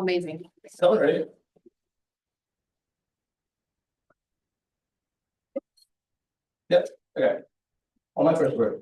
Amazing. So ready? Yep. Okay. On my first word.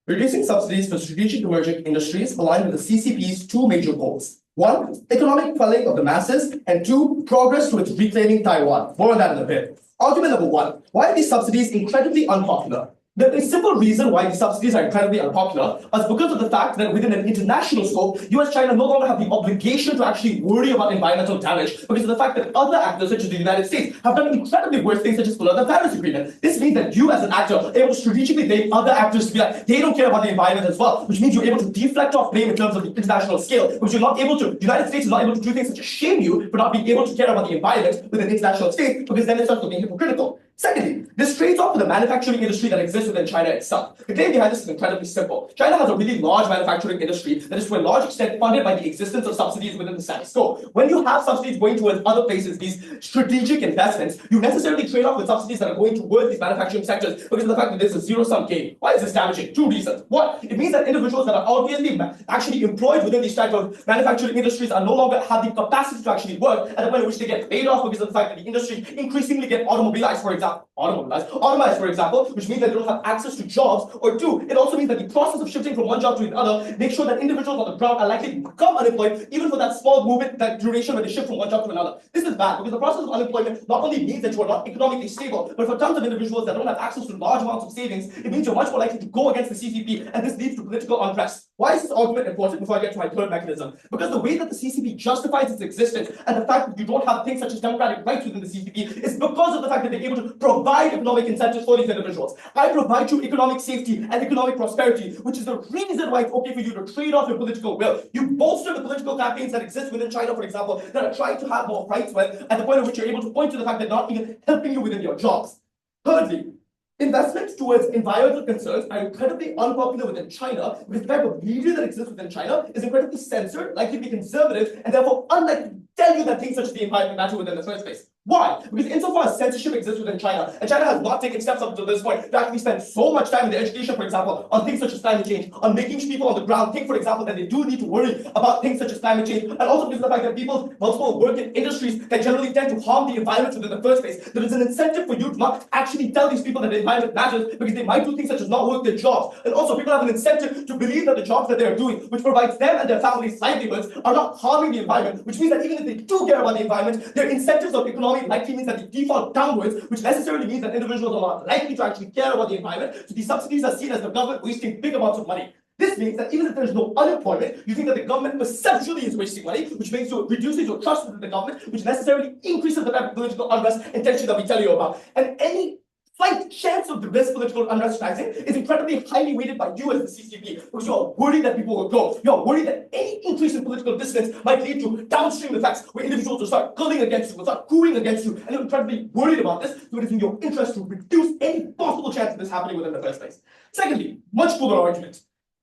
Reducing subsidies for strategic emerging industries aligned with the CCP's two major goals. One, economic quelling of the masses, and two, progress towards reclaiming Taiwan. More on that in a bit. Argument number one, why are these subsidies incredibly unpopular? The simple reason why these subsidies are incredibly unpopular is because of the fact that within an international scope, US-China no longer have the obligation to actually worry about environmental damage because of the fact that other actors such as the United States have done incredibly worse things such as pull out the Paris Agreement. This means that you as an actor are able to strategically blame other actors to be like, they don't care about the environment as well, which means you're able to deflect off blame in terms of the international scale, because you're not able to, the United States is not able to do things such as shame you for not being able to care about the environment with an international state, because then it starts looking hypocritical. Secondly, this trades off with the manufacturing industry that exists within China itself. The claim behind this is incredibly simple. China has a really large manufacturing industry that is to a large extent funded by the existence of subsidies within the status quo. When you have subsidies going towards other places, these strategic investments, you necessarily trade off with subsidies that are going towards these manufacturing sectors because of the fact that there's a zero-sum game. Why is this damaging? Two reasons. One, it means that individuals that are obviously actually employed within these type of manufacturing industries are no longer have the capacity to actually work at the point at which they get paid off because of the fact that the industry increasingly get automobilized, for example. Automized, for example, which means that they don't have access to jobs. Or two, it also means that the process of shifting from one job to another makes sure that individuals on the ground are likely to become unemployed even for that small movement, that duration when they shift from one job to another. This is bad because the process of unemployment not only means that you are not economically stable, but for tons of individuals that don't have access to large amounts of savings, it means you're much more likely to go against the CCP, and this leads to political unrest. Why is this argument important before I get to my third mechanism? Because the way that the CCP justifies its existence and the fact that you don't have things such as democratic rights within the CCP is because of the fact that they're able to provide economic incentives for these individuals. I provide you economic safety and economic prosperity, which is the reason why it's okay for you to trade off your political will. You bolster the political campaigns that exist within China, for example, that are trying to have more rights when, at the point at which you're able to point to the fact that they're not even helping you within your jobs. Thirdly, investments towards environmental concerns are incredibly unpopular within China because the type of media that exists within China is incredibly censored, likely to be conservative, and therefore unlikely to tell you that things such as the environment matter within the first place. Why? Because insofar as censorship exists within China, and China has not taken steps up to this point to actually spend so much time in their education, for example, on things such as climate change, on making people on the ground think, for example, that they do need to worry about things such as climate change, and also because of the fact that people multiple work in industries that generally tend to harm the environment within the first place. There is an incentive for you to not actually tell these people that the environment matters because they might do things such as not work their jobs. And also people have an incentive to believe that the jobs that they are doing, which provides them and their families livelihoods, are not harming the environment, which means that even if they do care about the environment, their incentives of economic likely means that they default downwards, which necessarily means that individuals are not likely to actually care about the environment. So these subsidies are seen as the government wasting big amounts of money. This means that even if there's no unemployment, you think that the government perceptually is wasting money, which makes you reduces your trust within the government, which necessarily increases the type of political unrest and tension that we tell you about. And any slight chance of this political unrest rising is incredibly highly weighted by you as the CCP, because you are worried that people will go. You are worried that any increase in political dissonance might lead to downstream effects where individuals will start culling against you, will start cooing against you, and you're incredibly worried about this, so it is in your interest to reduce any possible chance of this happening within the first place. Secondly, much cooler argument.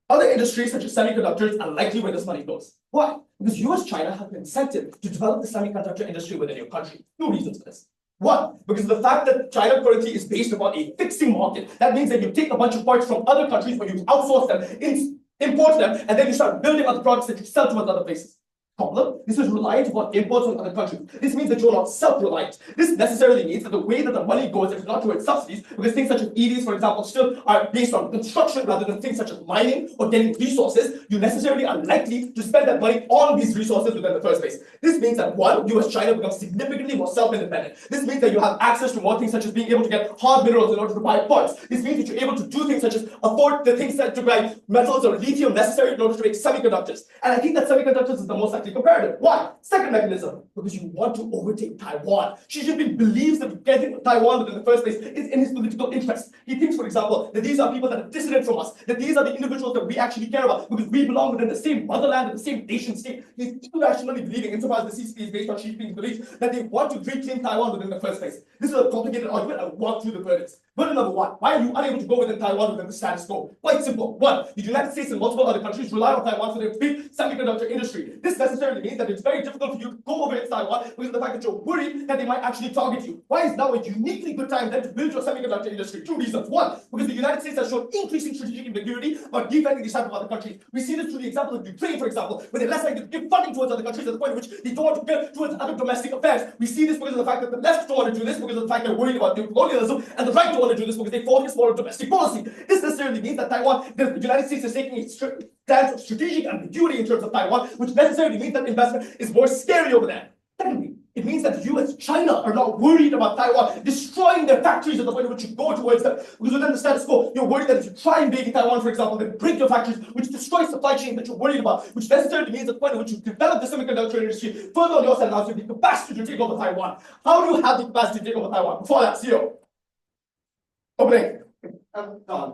Other industries such as semiconductors are likely where this money goes. Why? Because US-China have an incentive to develop the semiconductor industry within your country. Two reasons for this. One, because of the fact that China currently is based upon a fixing market. That means that you take a bunch of parts from other countries where you outsource them, import them, and then you start building other products that you sell to other places. Problem, this is reliant upon imports from other countries. This means that you're not self-reliant. This necessarily means that the way that the money goes is not towards subsidies, because things such as EVs, for example, still are based on construction rather than things such as mining or getting resources. You necessarily are likely to spend that money on these resources within the first place. This means that one, US-China becomes significantly more self-independent. This means that you have access to more things such as being able to get hard minerals in order to buy parts. This means that you're able to do things such as afford the things that to buy metals or lithium necessary in order to make semiconductors. And I think that semiconductors is the most likely comparative. Why? Second mechanism, because you want to overtake Taiwan. Xi Jinping believes that getting Taiwan within the first place is in his political interest. He thinks, for example, that these are people that are dissident from us, that these are the individuals that we actually care about because we belong within the same motherland and the same nation state. He's irrationally believing, insofar as the CCP is based on Xi Jinping's beliefs, that they want to reclaim Taiwan within the first place. This is a complicated argument. I'll walk through the verdicts. Burden number one, why are you unable to go within Taiwan within the status quo? Quite simple. One, the United States and multiple other countries rely on Taiwan for their big semiconductor industry. This necessarily means that it's very difficult for you to go over into Taiwan because of the fact that you're worried that they might actually target you. Why is now a uniquely good time then to build your semiconductor industry? Two reasons. One, because the United States has shown increasing strategic ambiguity about defending these type of other countries. We see this through the example of Ukraine, for example, where they're less likely to give funding towards other countries at the point in which they don't want to give towards other domestic affairs. We see this because of the fact that the left don't want to do this because of the fact they're worried about colonialism, and the right don't want to do this because they focus more on domestic policy. This necessarily means that the United States is taking a stance of strategic ambiguity in terms of Taiwan, which necessarily means that investment is more scary over there. Secondly, it means that the US, China are not worried about Taiwan destroying their factories at the point at which you go towards them. Because within the status quo, you're worried that if you try and bake in Taiwan, for example, then break your factories, which destroys supply chain that you're worried about, which necessarily means at the point at which you develop the semiconductor industry further on your side allows you the capacity to take over Taiwan. How do you have the capacity to take over Taiwan? Before that, CEO. Opening.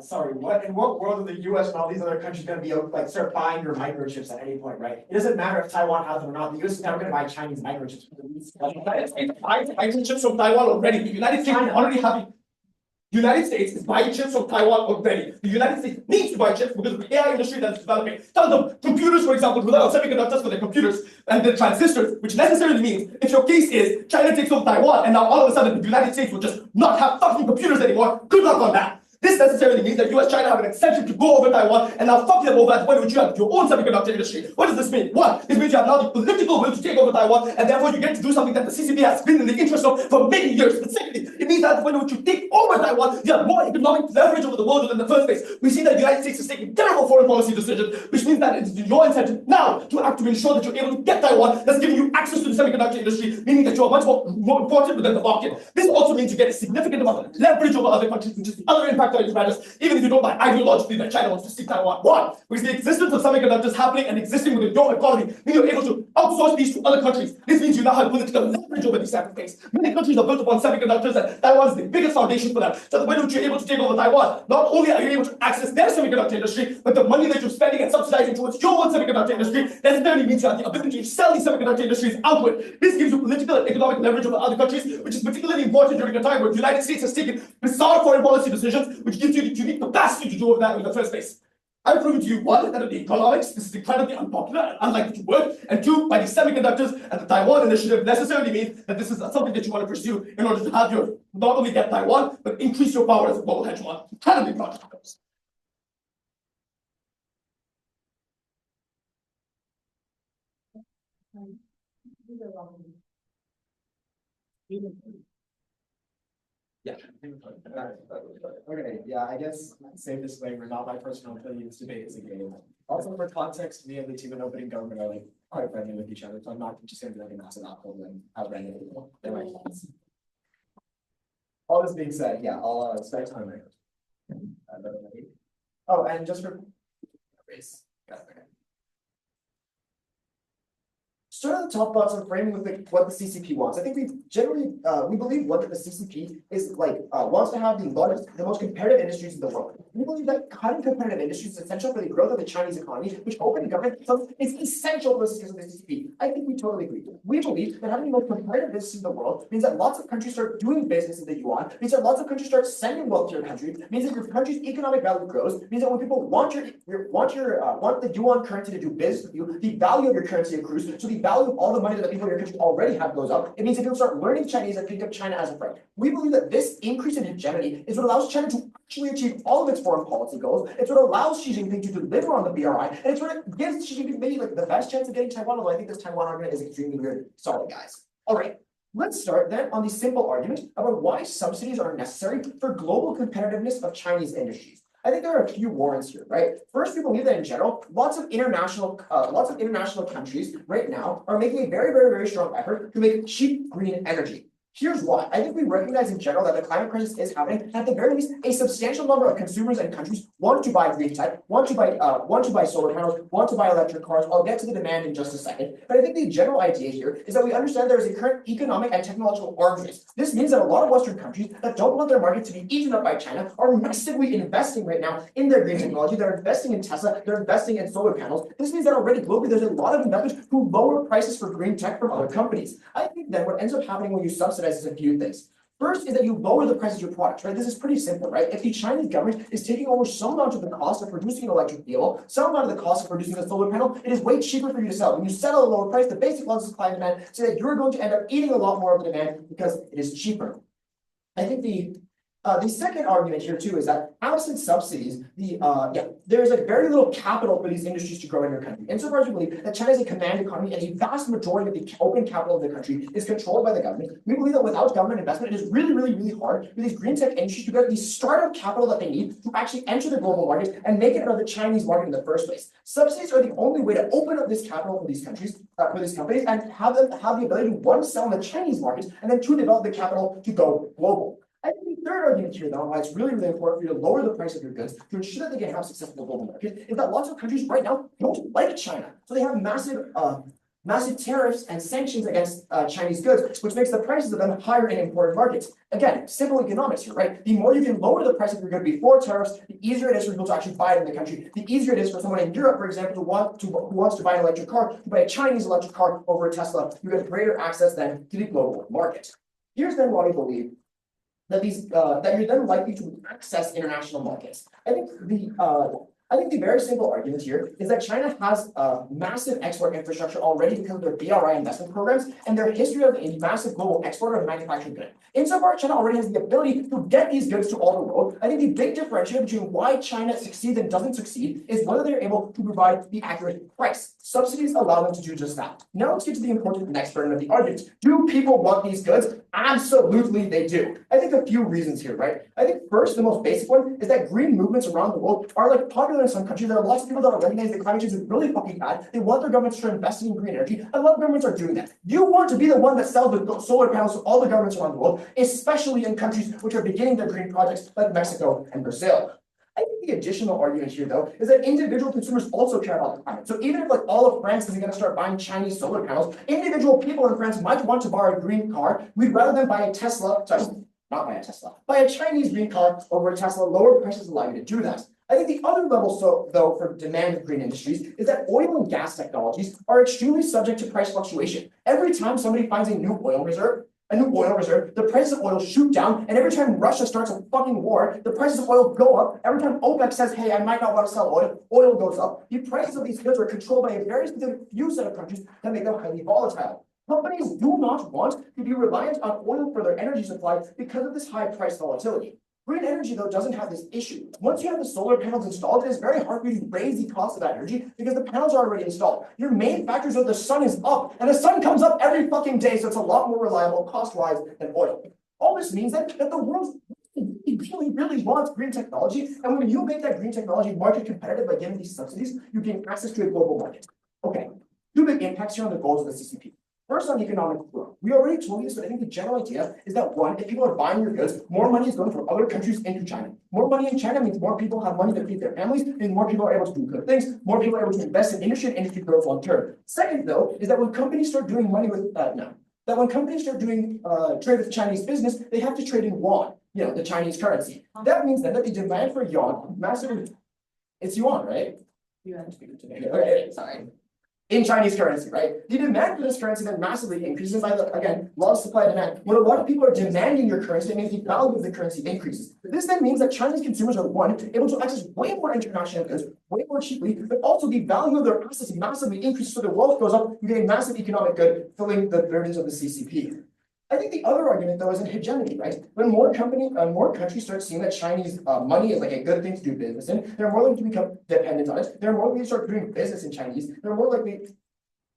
Sorry, in what world are the US and all these other countries going to be like start buying your microchips at any point, right? It doesn't matter if Taiwan has them or not. The US is never going to buy Chinese microchips. It's buying chips from Taiwan already. The United States already have. United States is buying chips from Taiwan already. The United States needs to buy chips because of the AI industry that is developing. Tell them computers, for example, rely on semiconductors for their computers and their transistors, which necessarily means if your case is China takes over Taiwan and now all of a sudden the United States will just not have fucking computers anymore, good luck on that. This necessarily means that US China have an incentive to go over Taiwan and now fuck them over at the point in which you have your own semiconductor industry. What does this mean? One, this means you have now the political will to take over Taiwan and therefore you get to do something that the CCP has been in the interest of for many years. But secondly, it means that at the point in which you take over Taiwan, you have more economic leverage over the world than in the first place. We see that the United States is taking terrible foreign policy decisions, which means that it's your incentive now to act to ensure that you're able to get Taiwan, that's giving you access to the semiconductor industry, meaning that you are much more important within the market. This also means you get a significant amount of leverage over other countries, which is the other impact on these matters, even if you don't buy ideologically that China wants to see Taiwan. Why? Because the existence of semiconductors happening and existing within your economy means you're able to outsource these to other countries. This means you now have political leverage over these type of things. Many countries are built upon semiconductors and Taiwan is the biggest foundation for that. So the way in which you're able to take over Taiwan, not only are you able to access their semiconductor industry, but the money that you're spending and subsidizing towards your own semiconductor industry necessarily means you have the ability to sell these semiconductor industries outward. This gives you political and economic leverage over other countries, which is particularly important during a time where the United States has taken bizarre foreign policy decisions, which gives you the unique capacity to do all that in the first place. I've proven to you, one, that in the economics, this is incredibly unpopular and unlikely to work, and two, by the semiconductors and the Taiwan initiative necessarily means that this is something that you want to pursue in order to have your, not only get Taiwan, but increase your power as a global hegemon. Incredibly project. Yeah. Okay, yeah, I guess same disclaimer, not my personal opinion, this debate is a game. Also for context, me and the team in opening government are like quite friendly with each other, so I'm not just gonna be like a massive apple and outrun people. They're my friends. All this being said, yeah, I'll spend time there. Oh, and just for race. Got it, okay. Start at the top thoughts on framing with what the CCP wants. I think we generally we believe what the CCP is like wants to have the most competitive industries in the world. We believe that cutting competitive industries is essential for the growth of the Chinese economy, which open government is essential for the success of the CCP. I think we totally agree. We believe that having the most competitive business in the world means that lots of countries start doing business in the yuan, means that lots of countries start sending wealth to your country, means that your country's economic value grows, means that when people want the yuan currency to do business with you, the value of your currency accrues, so the value of all the money that the people in your country already have goes up. It means that people start learning Chinese and pick up China as a friend. We believe that this increase in hegemony is what allows China to actually achieve all of its foreign policy goals. It's what allows Xi Jinping to deliver on the BRI, and it's what gives Xi Jinping maybe like the best chance of getting Taiwan, although I think this Taiwan argument is extremely weird. Sorry, guys. All right. Let's start then on the simple argument about why subsidies are necessary for global competitiveness of Chinese industries. I think there are a few warrants here, right? First, we believe that in general, lots of international countries right now are making a very strong effort to make cheap green energy. Here's why. I think we recognize in general that the climate crisis is happening, and at the very least, a substantial number of consumers and countries want to buy green tech, want to buy solar panels, want to buy electric cars. I'll get to the demand in just a second. But I think the general idea here is that we understand there is a current economic and technological arms race. This means that a lot of Western countries that don't want their market to be eaten up by China are massively investing right now in their green technology. They're investing in Tesla, they're investing in solar panels. This means that already globally there's a lot of investors who lower prices for green tech from other companies. I think then what ends up happening when you subsidize is a few things. First is that you lower the price of your products, right? This is pretty simple, right? If the Chinese government is taking over some amount of the cost of producing an electric vehicle, some amount of the cost of producing a solar panel, it is way cheaper for you to sell. When you sell at a lower price, the basic laws of supply and demand say that you're going to end up eating a lot more of the demand because it is cheaper. I think the second argument here too is that absent subsidies, there's like very little capital for these industries to grow in your country. Insofar as we believe that China is a command economy and a vast majority of the open capital of the country is controlled by the government, we believe that without government investment, it is really hard for these green tech industries to get the startup capital that they need to actually enter the global market and make it out of the Chinese market in the first place. Subsidies are the only way to open up this capital for these countries, for these companies, and have them have the ability to one, sell in the Chinese markets, and then two, develop the capital to go global. I think the third argument here, though, why it's really important for you to lower the price of your goods to ensure that they can have success in the global market, is that lots of countries right now don't like China. So they have massive tariffs and sanctions against Chinese goods, which makes the prices of them higher in imported markets. Again, simple economics here, right? The more you can lower the price of your good before tariffs, the easier it is for people to actually buy it in the country. The easier it is for someone in Europe, for example, who wants to buy an electric car, to buy a Chinese electric car over a Tesla. You get greater access then to the global market. Here's then why we believe that you're then likely to access international markets. I think the very simple argument here is that China has massive export infrastructure already because of their BRI investment programs and their history of a massive global exporter of manufactured goods. Insofar as China already has the ability to get these goods to all the world, I think the big differentiator between why China succeeds and doesn't succeed is whether they're able to provide the accurate price. Subsidies allow them to do just that. Now let's get to the important next burden of the argument. Do people want these goods? Absolutely they do. I think a few reasons here, right? I think first, the most basic one is that green movements around the world are like popular in some countries. There are lots of people that are recognizing that climate change is really fucking bad. They want their governments to start investing in green energy, and a lot of governments are doing that. You want to be the one that sells the solar panels to all the governments around the world, especially in countries which are beginning their green projects like Mexico and Brazil. I think the additional argument here, though, is that individual consumers also care about the climate. So even if like all of France isn't going to start buying Chinese solar panels, individual people in France might want to buy a green car. We'd rather than buy a Tesla, sorry, not buy a Tesla, buy a Chinese green car over a Tesla. Lower prices allow you to do that. I think the other level, though, for demand of green industries is that oil and gas technologies are extremely subject to price fluctuation. Every time somebody finds a new oil reserve, the prices of oil shoot down, and every time Russia starts a fucking war, the prices of oil go up. Every time OPEC says, hey, I might not want to sell oil, oil goes up. The prices of these goods are controlled by a very specific few set of countries that make them highly volatile. Companies do not want to be reliant on oil for their energy supply because of this high price volatility. Green energy, though, doesn't have this issue. Once you have the solar panels installed, it is very hard for you to raise the cost of that energy because the panels are already installed. Your main factor is that the sun is up, and the sun comes up every fucking day, so it's a lot more reliable cost-wise than oil. All this means that the world really wants green technology, and when you make that green technology market competitive by giving these subsidies, you gain access to a global market. Okay, two big impacts here on the goals of the CCP. First, on economic growth. We already told you this, but I think the general idea is that one, if people are buying your goods, more money is going from other countries into China. More money in China means more people have money to feed their families, and more people are able to do good things, more people are able to invest in industry, and industry grows long term. Second, though, is that when companies start doing money with, when companies start doing trade with Chinese business, they have to trade in yuan, the Chinese currency. That means then that the demand for yuan massively, it's yuan, right? Yuan. Okay, sorry. In Chinese currency, right? The demand for this currency then massively increases by again, law of supply and demand. When a lot of people are demanding your currency, it means the value of the currency increases. This then means that Chinese consumers are one, able to access way more international goods, way more cheaply, but also the value of their assets massively increases, so their wealth goes up, you get a massive economic good, filling the burdens of the CCP. I think the other argument, though, is in hegemony, right? When more countries start seeing that Chinese money is like a good thing to do business in, they're more likely to become dependent on it. They're more likely to start doing business in Chinese. They're more likely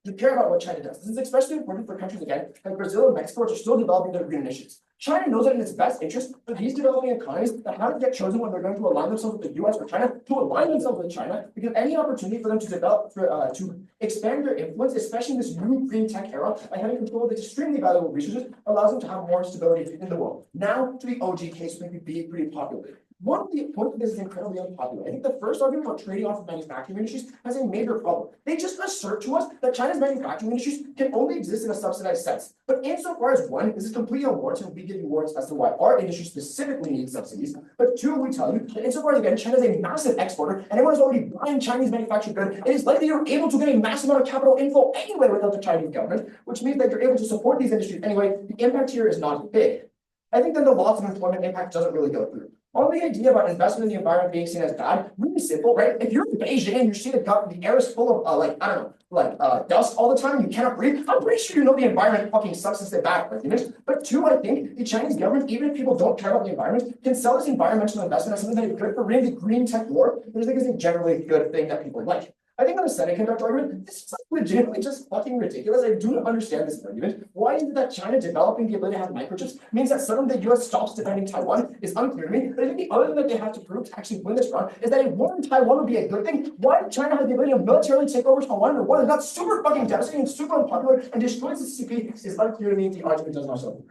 to care about what China does. This is especially important for countries, again, like Brazil and Mexico, which are still developing their green initiatives. China knows that in its best interest for these developing economies that haven't yet chosen when they're going to align themselves with the US or China, to align themselves with China, because any opportunity for them to develop, to expand their influence, especially in this new green tech era, by having control of extremely valuable resources, allows them to have more stability in the world. Now to the OG case, which would be pretty popular. One of the points of this is incredibly unpopular. I think the first argument about trading off of manufacturing industries has a major problem. They just assert to us that China's manufacturing industries can only exist in a subsidized sense. But insofar as one, this is completely unwarranted, we give you warrants as to why our industry specifically needs subsidies. But two, we tell you that insofar as again, China is a massive exporter, and everyone is already buying Chinese manufactured goods, it is likely you're able to get a massive amount of capital inflow anyway without the Chinese government, which means that you're able to support these industries anyway. The impact here is not big. I think then the loss of employment impact doesn't really go through. On the idea about investment in the environment being seen as bad, really simple, right? If you're in Beijing and you see the air is full of like, I don't know, dust all the time, you cannot breathe, I'm pretty sure you know the environment fucking sucks and bad for humans. But two, I think the Chinese government, even if people don't care about the environment, can sell this environmental investment as something that is good for really the green tech war, which I think is a generally good thing that people like. I think on the semiconductor argument, this is like legitimately just fucking ridiculous. I do not understand this argument. Why is it that China developing the ability to have microchips means that suddenly the US stops defending Taiwan is unclear to me. But I think the other thing that they have to prove to actually win this round is that a war in Taiwan would be a good thing. Why did China have the ability to militarily take over Taiwan in war that's super fucking devastating and super unpopular and destroys the CCP is unclear to me. The argument does not show.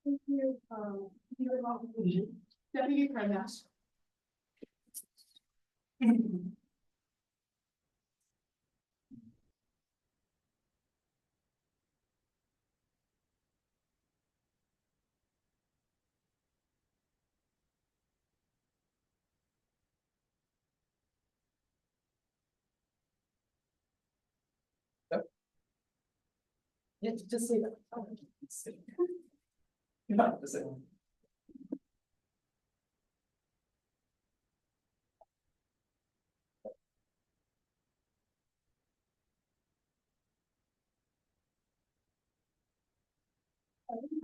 Thank you. Deputy Prime Minister. Yeah, just say that. You're not the same.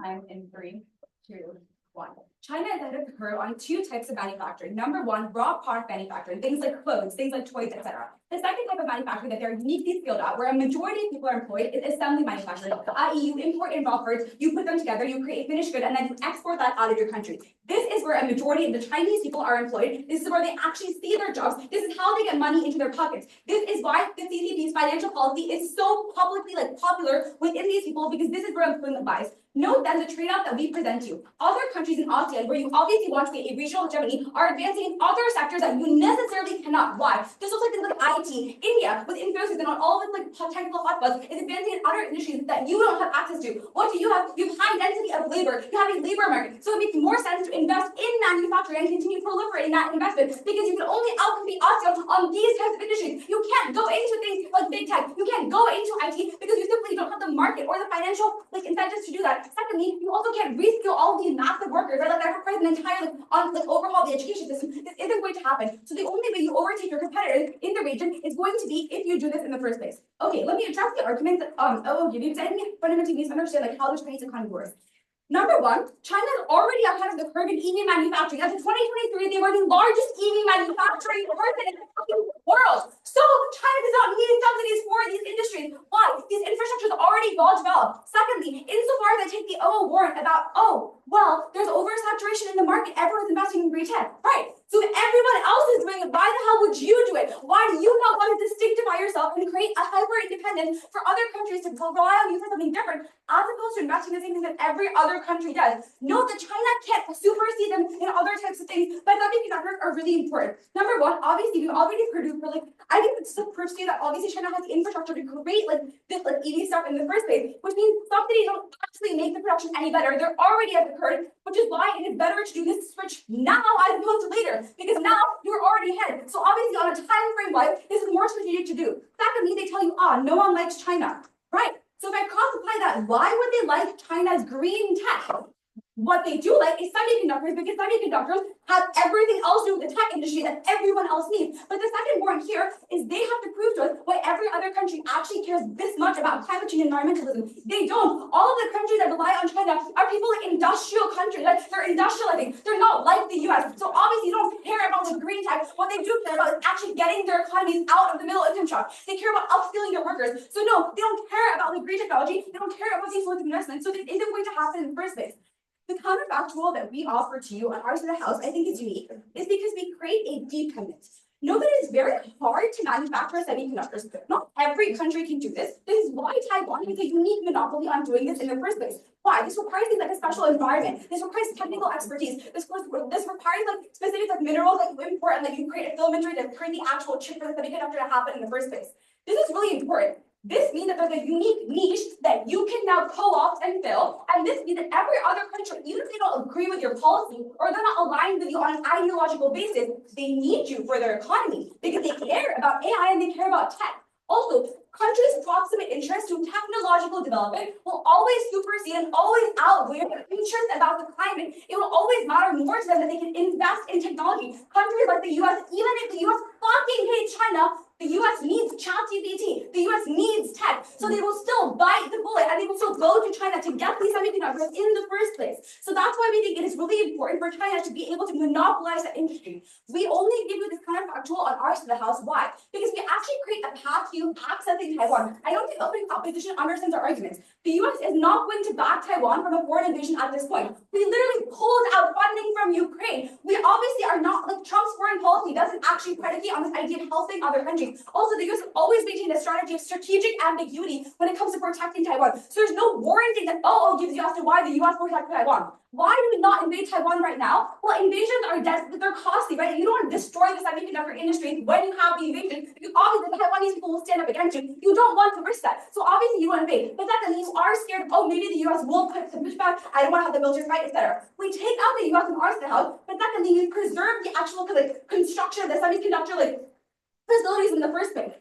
Time in 3, 2, 1. China is ahead of the curve on two types of manufacturing. Number one, raw product manufacturing, things like clothes, things like toys, etc. The second type of manufacturing that they're uniquely skilled at, where a majority of people are employed, is assembly manufacturing, i.e. you import in raw parts, you put them together, you create a finished good, and then you export that out of your country. This is where a majority of the Chinese people are employed. This is where they actually see their jobs. This is how they get money into their pockets. This is why the CCP's financial policy is so publicly popular within these people, because this is where employment lies. Note then the trade-off that we present to you. Other countries in ASEAN, where you obviously want to be a regional hegemony, are advancing in other sectors that you necessarily cannot. Why? This looks like things like IT. India, with Infosys and all of its technical hotspots, is advancing in other industries that you don't have access to. What do you have? You have high density of labor. You have a labor market. So it makes more sense to invest in manufacturing and continue proliferating that investment, because you can only outcompete ASEAN on these types of industries. You can't go into things like big tech. You can't go into IT because you simply don't have the market or the financial incentives to do that. Secondly, you also can't reskill all of these massive workers, right? That requires an entire overhaul of the education system. This isn't going to happen. So the only way you overtake your competitors in the region is going to be if you do this in the first place. Okay, let me address the arguments that will give you, because I think fundamentally misunderstand how the Chinese economy works. Number one, China is already ahead of the curve in EV manufacturing. As of 2023, they were the largest EV manufacturing person in the world. So China does not need subsidies for these industries. Why? These infrastructures are already well developed. Secondly, insofar as I take the warrant about, there's oversaturation in the market, everyone's investing in green tech. Right. So if everyone else is doing it, why the hell would you do it? Why do you not want to distinctify yourself and create a hyper-independence for other countries to rely on you for something different, as opposed to investing in the same thing that every other country does? Note that China can't supersede them in other types of things, but semiconductors are really important. Number one, obviously, we've already produced I think it's still proves to you that obviously China has the infrastructure to create this EV stuff in the first place, which means subsidies don't actually make the production any better. They're already at the curve, which is why it is better to do this switch now as opposed to later, because now you're already ahead. So obviously on a time frame wise, this is more strategic to do. Secondly, they tell you, no one likes China, right? So if I cross-apply that, why would they like China's green tech? What they do like is semiconductors, because semiconductors have everything else to do with the tech industry that everyone else needs. But the second point here is they have to prove to us why every other country actually cares this much about climate change and environmentalism. They don't. All of the countries that rely on China are people like industrial countries. They're industrializing. They're not like the US. So obviously you don't care about the green tech. What they do care about is actually getting their economies out of the middle income shock. They care about upskilling their workers. So no, they don't care about the green technology. They don't care about these sorts of investments. So it isn't going to happen in the first place. The counterfactual that we offer to you on our side of the house, I think is unique, is because we create a dependence. Know that it is very hard to manufacture semiconductors. Not every country can do this. This is why Taiwan has a unique monopoly on doing this in the first place. Why? This requires things like a special environment. This requires technical expertise. This requires specific minerals that you import and that you create a filament to create the actual chip for the semiconductor to happen in the first place. This is really important. This means that there's a unique niche that you can now co-opt and fill, and this means that every other country, even if they don't agree with your policy or they're not aligned with you on an ideological basis, they need you for their economy because they care about AI and they care about tech. Also, countries' proximate interest to technological development will always supersede and always outweigh their interest about the climate. It will always matter more to them that they can invest in technology. Countries like the US, even if the US fucking hates China, the US needs ChatGPT. The US needs tech. So they will still bite the bullet and they will still go to China to get these semiconductors in the first place. So that's why we think it is really important for China to be able to monopolize that industry. We only give you this kind of factual on our side of the house. Why? Because we actually create a path to you accessing Taiwan. I don't think opening opposition understands our arguments. The US is not going to back Taiwan from a foreign invasion at this point. We literally pulled out funding from Ukraine. We obviously are not, like, Trump's foreign policy doesn't actually predicate on this idea of helping other countries. Also, the US has always maintained a strategy of strategic ambiguity when it comes to protecting Taiwan. So there's no warranting that gives you as to why the US protects Taiwan. Why do we not invade Taiwan right now? Well, invasions are they're costly, right? You don't want to destroy the semiconductor industry when you have the invasion, because obviously the Taiwanese people will stand up against you. You don't want to risk that. So obviously you want to invade. But then you are scared, maybe the US will put some pushback, I don't want to have the military fight, etc. We take out the US from our house, but secondly, you preserve the actual construction of the semiconductor facilities in the first place.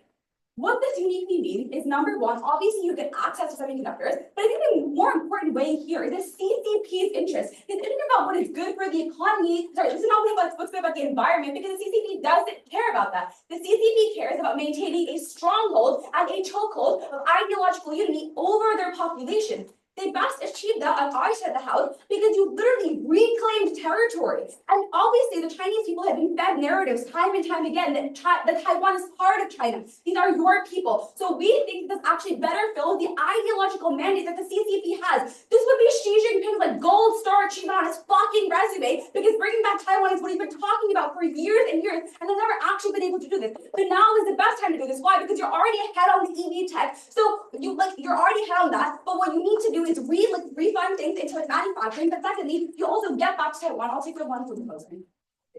What this uniquely means is, number one, obviously you get access to semiconductors, but I think the more important way here is the CCP's interest. This isn't about what is good for the economy. This is not about what's good about the environment, because the CCP doesn't care about that. The CCP cares about maintaining a stronghold and a chokehold of ideological unity over their population. They best achieved that on our side of the house because you literally reclaimed territory. And obviously the Chinese people have been fed narratives time and time again that Taiwan is part of China. These are your people. So we think this actually better fills the ideological mandate that the CCP has. This would be Xi Jinping's gold star achievement on his fucking resume, because bringing back Taiwan is what he's been talking about for years and years, and they've never actually been able to do this. But now is the best time to do this. Why? Because you're already ahead on the EV tech. So you're already ahead on that. But what you need to do is refund things into manufacturing. But secondly, you also get back to Taiwan. I'll take the one for the closing.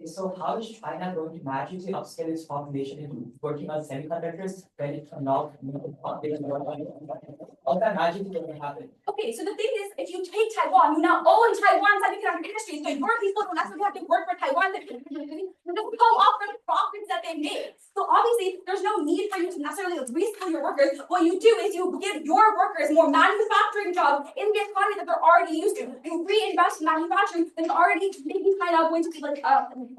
So how is China going to magically upscale its population into working on semiconductors when it's not how that magically going to happen? Okay, so the thing is, if you take Taiwan, you now own Taiwan semiconductor industry, so your people don't necessarily have to work for Taiwan semiconductor industry, you just go off for the profits that they made. So obviously, there's no need for you to necessarily reskill your workers. What you do is you give your workers more manufacturing jobs in the economy that they're already used to. You reinvest in manufacturing that's already making China going to be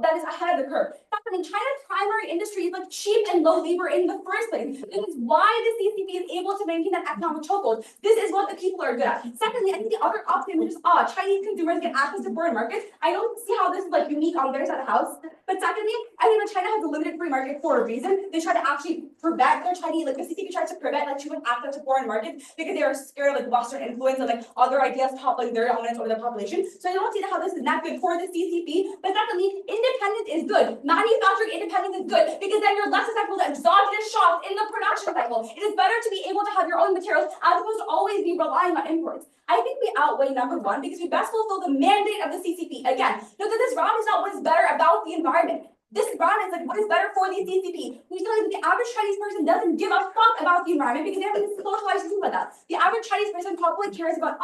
that is ahead of the curve. Secondly, China's primary industry is cheap and low labor in the first place. This is why the CCP is able to maintain that economic chokehold. This is what the people are good at. Secondly, I think the other option is Chinese consumers get access to foreign markets. I don't see how this is unique on their side of the house. But secondly, I think that China has a limited free market for a reason. They try to actually prevent their Chinese, the CCP tries to prevent Cuban access to foreign markets because they are scared of Western influence and other ideas toppling their dominance over the population. So I don't see how this is not good for the CCP. But secondly, independence is good. Manufacturing independence is good because then you're less susceptible to exogenous shocks in the production cycle. It is better to be able to have your own materials as opposed to always be relying on imports. I think we outweigh number one because we best fulfill the mandate of the CCP. Again, note that this round is not what is better about the environment. This round is what is better for the CCP. We're telling the average Chinese person doesn't give a fuck about the environment because they haven't been socialized to think about that. The average Chinese person probably cares about,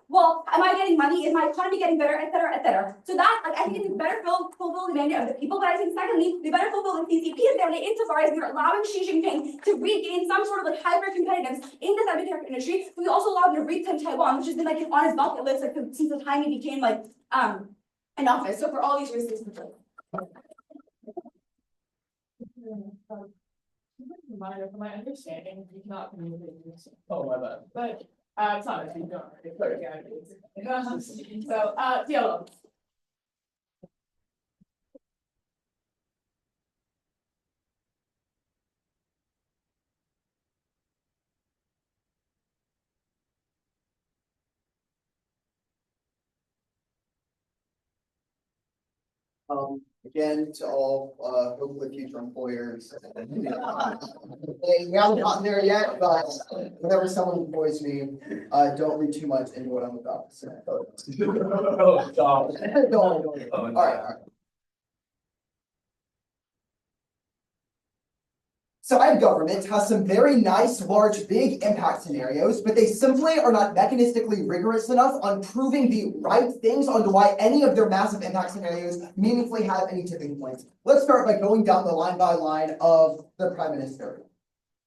well, am I getting money? Is my economy getting better, et cetera, et cetera. So that, I think it's better fulfill the mandate of the people. But I think secondly, we better fulfill the CCP's mandate insofar as we're allowing Xi Jinping to regain some sort of hyper competitiveness in the semiconductor industry. We also allow him to reclaim Taiwan, which has been on his bucket list since the time he became in office. So for all these reasons, From my understanding, he's not communicating this. Oh, my bad. But it's not a don't it's okay. So yellow. Again, to all hopefully future employers. We haven't gotten there yet, but whenever someone employs me, don't read too much into what I'm about to say. Oh, God. Don't. All right. So our government has some very nice, large, big impact scenarios, but they simply are not mechanistically rigorous enough on proving the right things onto why any of their massive impact scenarios meaningfully have any tipping points. Let's start by going down the line by line of the Prime Minister.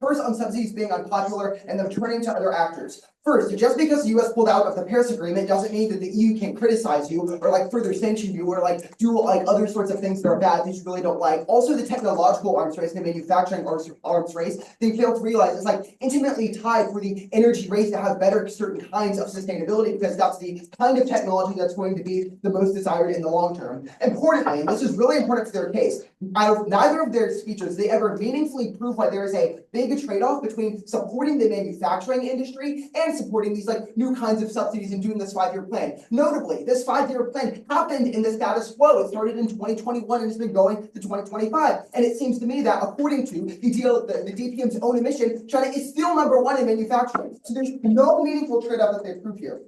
First, on subsidies being unpopular and them turning to other actors. First, just because the US pulled out of the Paris Agreement doesn't mean that the EU can criticize you or like further sanction you or like do like other sorts of things that are bad that you really don't like. Also, the technological arms race and the manufacturing arms race, they fail to realize is like intimately tied for the energy race that has better certain kinds of sustainability because that's the kind of technology that's going to be the most desired in the long term. Importantly, and this is really important for their case, out of neither of their speeches, they ever meaningfully prove why there is a big trade-off between supporting the manufacturing industry and supporting these like new kinds of subsidies and doing this 5-year plan. Notably, this 5-year plan happened in the status quo. It started in 2021 and it's been going to 2025. And it seems to me that according to the DPM's own admission, China is still #1 in manufacturing. So there's no meaningful trade-off that they prove here.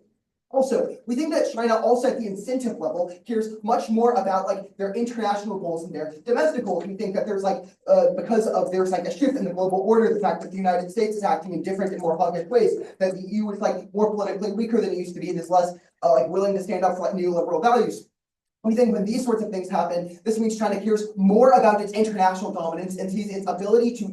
Also, we think that China also at the incentive level cares much more about like their international goals than their domestic goals. We think that there's like, because of there's like a shift in the global order, the fact that the United States is acting in different and more hawkish ways, that the EU is like more politically weaker than it used to be and is less like willing to stand up for like neoliberal values. We think when these sorts of things happen, this means China cares more about its international dominance and sees its ability to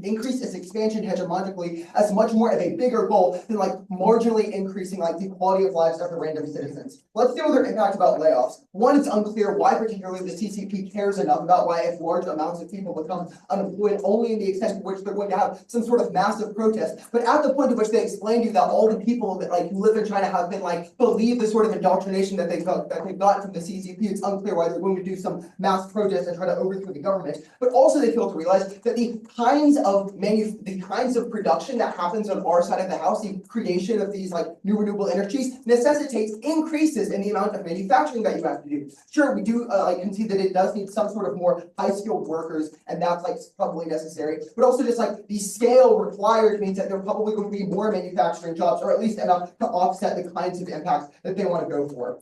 increase its expansion hegemonically as much more of a bigger goal than like marginally increasing like the quality of lives of the random citizens. Let's deal with their impact about layoffs. One, it's unclear why particularly the CCP cares enough about why if large amounts of people become unemployed only in the extent to which they're going to have some sort of massive protest. But at the point at which they explain to you that all the people that like who live in China have been like believe the sort of indoctrination that they've got from the CCP, it's unclear why they're going to do some mass protest and try to overthrow the government. But also they fail to realize that the kinds of production that happens on our side of the house, the creation of these like new renewable energies, necessitates increases in the amount of manufacturing that you have to do. Sure, we do concede that it does need some sort of more high-skilled workers, and that's like probably necessary. But also just like the scale required means that there are probably going to be more manufacturing jobs, or at least enough to offset the kinds of impacts that they want to go for.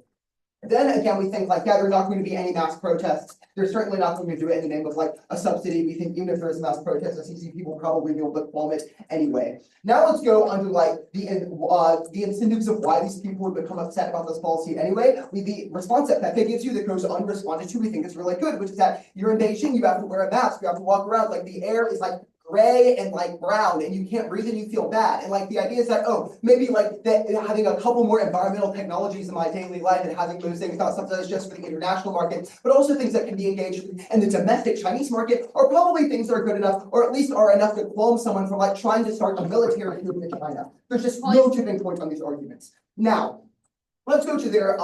Then again, we think like, yeah, there's not going to be any mass protests. They're certainly not going to do it in the name of like a subsidy. We think even if there's a mass protest, the CCP will probably be able to plummet anyway. Now let's go onto like the incentives of why these people would become upset about this policy anyway. The response that Pepe gives you that goes unresponded to, we think is really good, which is that you're in Beijing, you have to wear a mask, you have to walk around, like the air is like gray and like brown and you can't breathe and you feel bad. And like the idea is that, oh, maybe like that having a couple more environmental technologies in my daily life and having those things not subsidized just for the international market, but also things that can be engaged in the domestic Chinese market are probably things that are good enough, or at least are enough to qualm someone from like trying to start a military coup in China. There's just no tipping point on these arguments. Now, let's go to their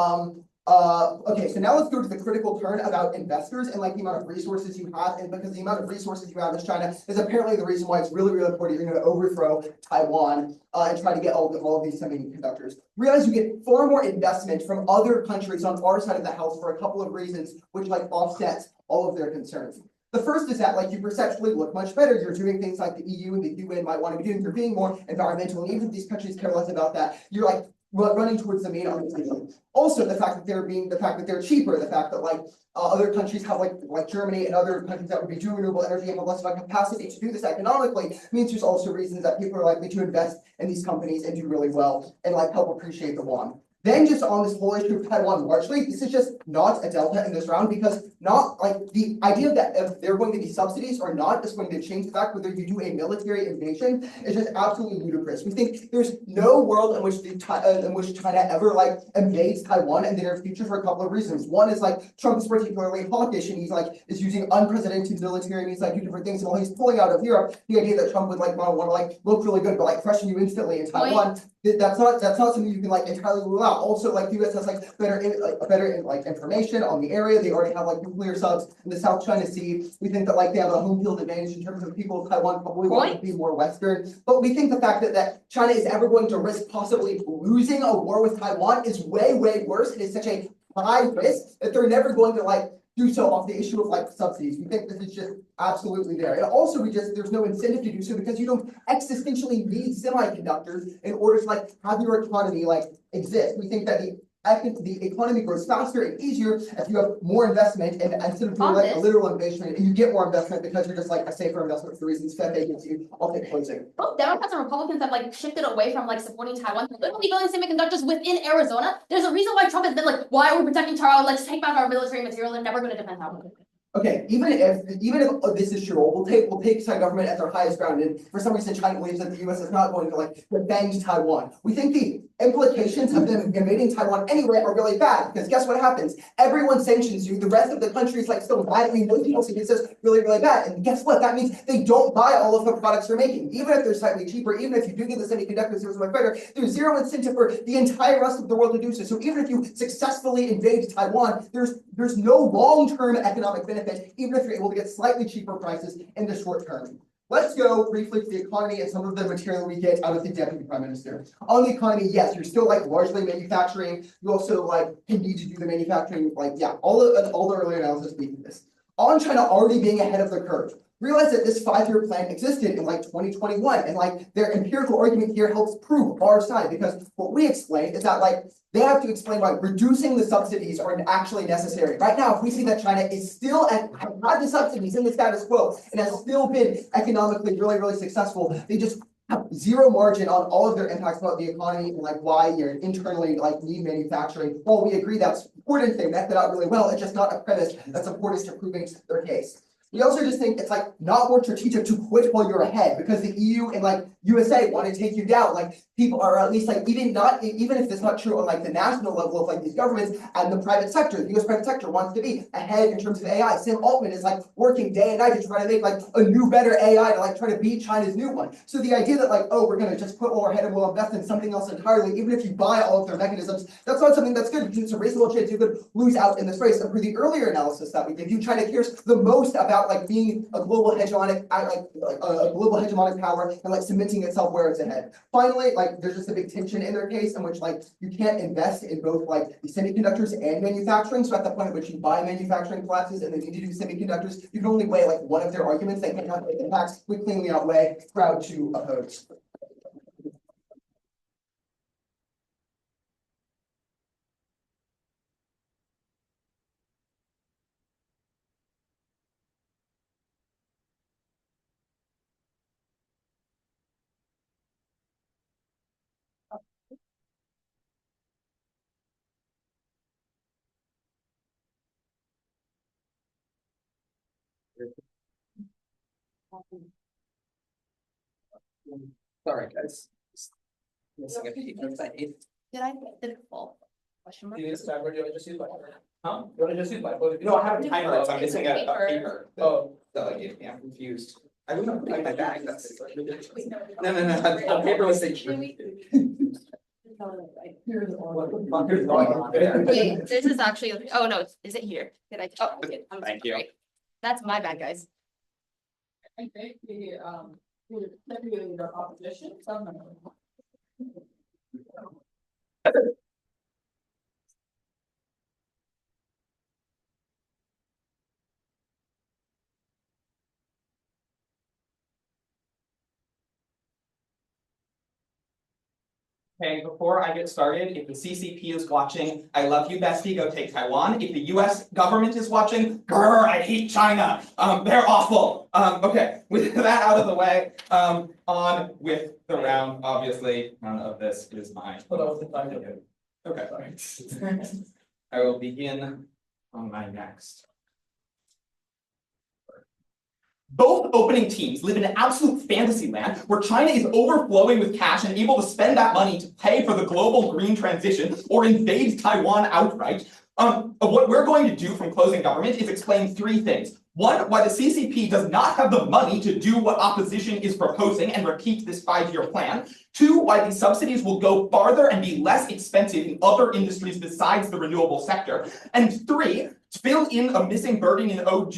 okay, so now let's go to the critical turn about investors and like the amount of resources you have, and because the amount of resources you have in China is apparently the reason why it's really, really important you're going to overthrow Taiwan and try to get all of these semiconductors. Realize you get far more investment from other countries on our side of the house for a couple of reasons, which like offsets all of their concerns. The first is that like you perceptually look much better. You're doing things like the EU and the UN might want to be doing. You're being more environmental, and even if these countries care less about that, you're like running towards the main argument. Also, the fact that they're cheaper, the fact that like other countries have like Germany and other countries that would be doing renewable energy and have less of a capacity to do this economically means there's also reasons that people are likely to invest in these companies and do really well and like help appreciate the yuan. Then just on this whole issue of Taiwan, largely, this is just not a delta in this round because not like the idea that if there are going to be subsidies or not is going to change the fact whether you do a military invasion is just absolutely ludicrous. We think there's no world in which China ever like invades Taiwan in the near future for a couple of reasons. One is like Trump is particularly hawkish and he's like is using unprecedented military and he's like do different things. And while he's pulling out of Europe, the idea that Trump would like want to like look really good but like crushing you instantly in Taiwan. That's not something you can like entirely rule out. Also, like the US has like better information on the area. They already have like nuclear subs in the South China Sea. We think that like they have a home field advantage in terms of people of Taiwan probably want to be more Western. But we think the fact that China is ever going to risk possibly losing a war with Taiwan is way, way worse. It is such a high risk that they're never going to like do so off the issue of like subsidies. We think this is just absolutely there. And also there's no incentive to do so because you don't existentially need semiconductors in order to like have your economy like exist. We think that the economy grows faster and easier if you have more investment and instead of doing like a literal investment, and you get more investment because you're just like a safer investment for the reasons Fefe gives you. I'll take closing. Both Democrats and Republicans have like shifted away from like supporting Taiwan. Literally building semiconductors within Arizona. There's a reason why Trump has been like, why are we protecting Taiwan? Let's take back our military material. They're never going to defend Taiwan. Okay, even if this is true, we'll take China government as our highest ground, and for some reason China believes that the US is not going to like defend Taiwan. We think the implications of them invading Taiwan anyway are really bad, because guess what happens? Everyone sanctions you, the rest of the country is like still mad at you, most people see this as really, really bad. And guess what? That means they don't buy all of the products you're making, even if they're slightly cheaper, even if you do get the semiconductors so much better, there's zero incentive for the entire rest of the world to do so. So even if you successfully invade Taiwan, there's no long-term economic benefit, even if you're able to get slightly cheaper prices in the short term. Let's go briefly to the economy and some of the material we get out of the Deputy Prime Minister. On the economy, yes, you're still like largely manufacturing. You also like can need to do the manufacturing, like yeah, all the earlier analysis speak to this. On China already being ahead of the curve. Realize that this 5-year plan existed in like 2021, and like their empirical argument here helps prove our side, because what we explain is that like they have to explain why reducing the subsidies are actually necessary. Right now, if we see that China is still had the subsidies in the status quo and has still been economically really, really successful, they just have zero margin on all of their impacts about the economy and like why you're internally like need manufacturing. Well, we agree that's important. They met that out really well. It's just not a premise that's important to proving their case. We also just think it's like not more strategic to quit while you're ahead, because the EU and like USA want to take you down. Like people are at least like even if it's not true on like the national level of like these governments and the private sector, the US private sector wants to be ahead in terms of AI. Sam Altman is like working day and night to try to make like a new, better AI to like try to beat China's new one. So the idea that like, oh, we're gonna just put more ahead and we'll invest in something else entirely, even if you buy all of their mechanisms, that's not something that's good, because it's a reasonable chance you could lose out in this race. And for the earlier analysis that we did, China cares the most about like being a global hegemonic, a global hegemonic power and like cementing itself where it's ahead. Finally, like there's just a big tension in their case in which like you can't invest in both like the semiconductors and manufacturing. So at the point at which you buy manufacturing collapses and they need to do semiconductors, you can only weigh like one of their arguments that cannot make impacts. We cleanly outweigh crowd to oppose. Sorry, guys. Missing a paper that Did I did it fall? Question mark? You need a Stanford, you want to just use whiteboard? Huh? You want to just use whiteboard? You know, I have a timer, so I'm missing a Paper. paper. Oh. So yeah, I'm confused. I don't know, like my bag, that's. No, the paper was saying. Wait, this is actually, oh no, is it here? Did I? Oh, okay, I'm Thank you. sorry. That's my bad, guys. I think the opposition, some. Okay, before I get started, if the CCP is watching, I love you, bestie, go take Taiwan. If the US government is watching, grr, I hate China. They're awful. Okay, with that out of the way, on with the round. Obviously, none of this is mine. Okay. I will begin on my next. Both opening teams live in an absolute fantasy land where China is overflowing with cash and able to spend that money to pay for the global green transition or invade Taiwan outright. What we're going to do from closing government is explain three things. One, why the CCP does not have the money to do what opposition is proposing and repeat this 5-year plan. Two, why these subsidies will go farther and be less expensive in other industries besides the renewable sector. And three, fill in a missing burden in OG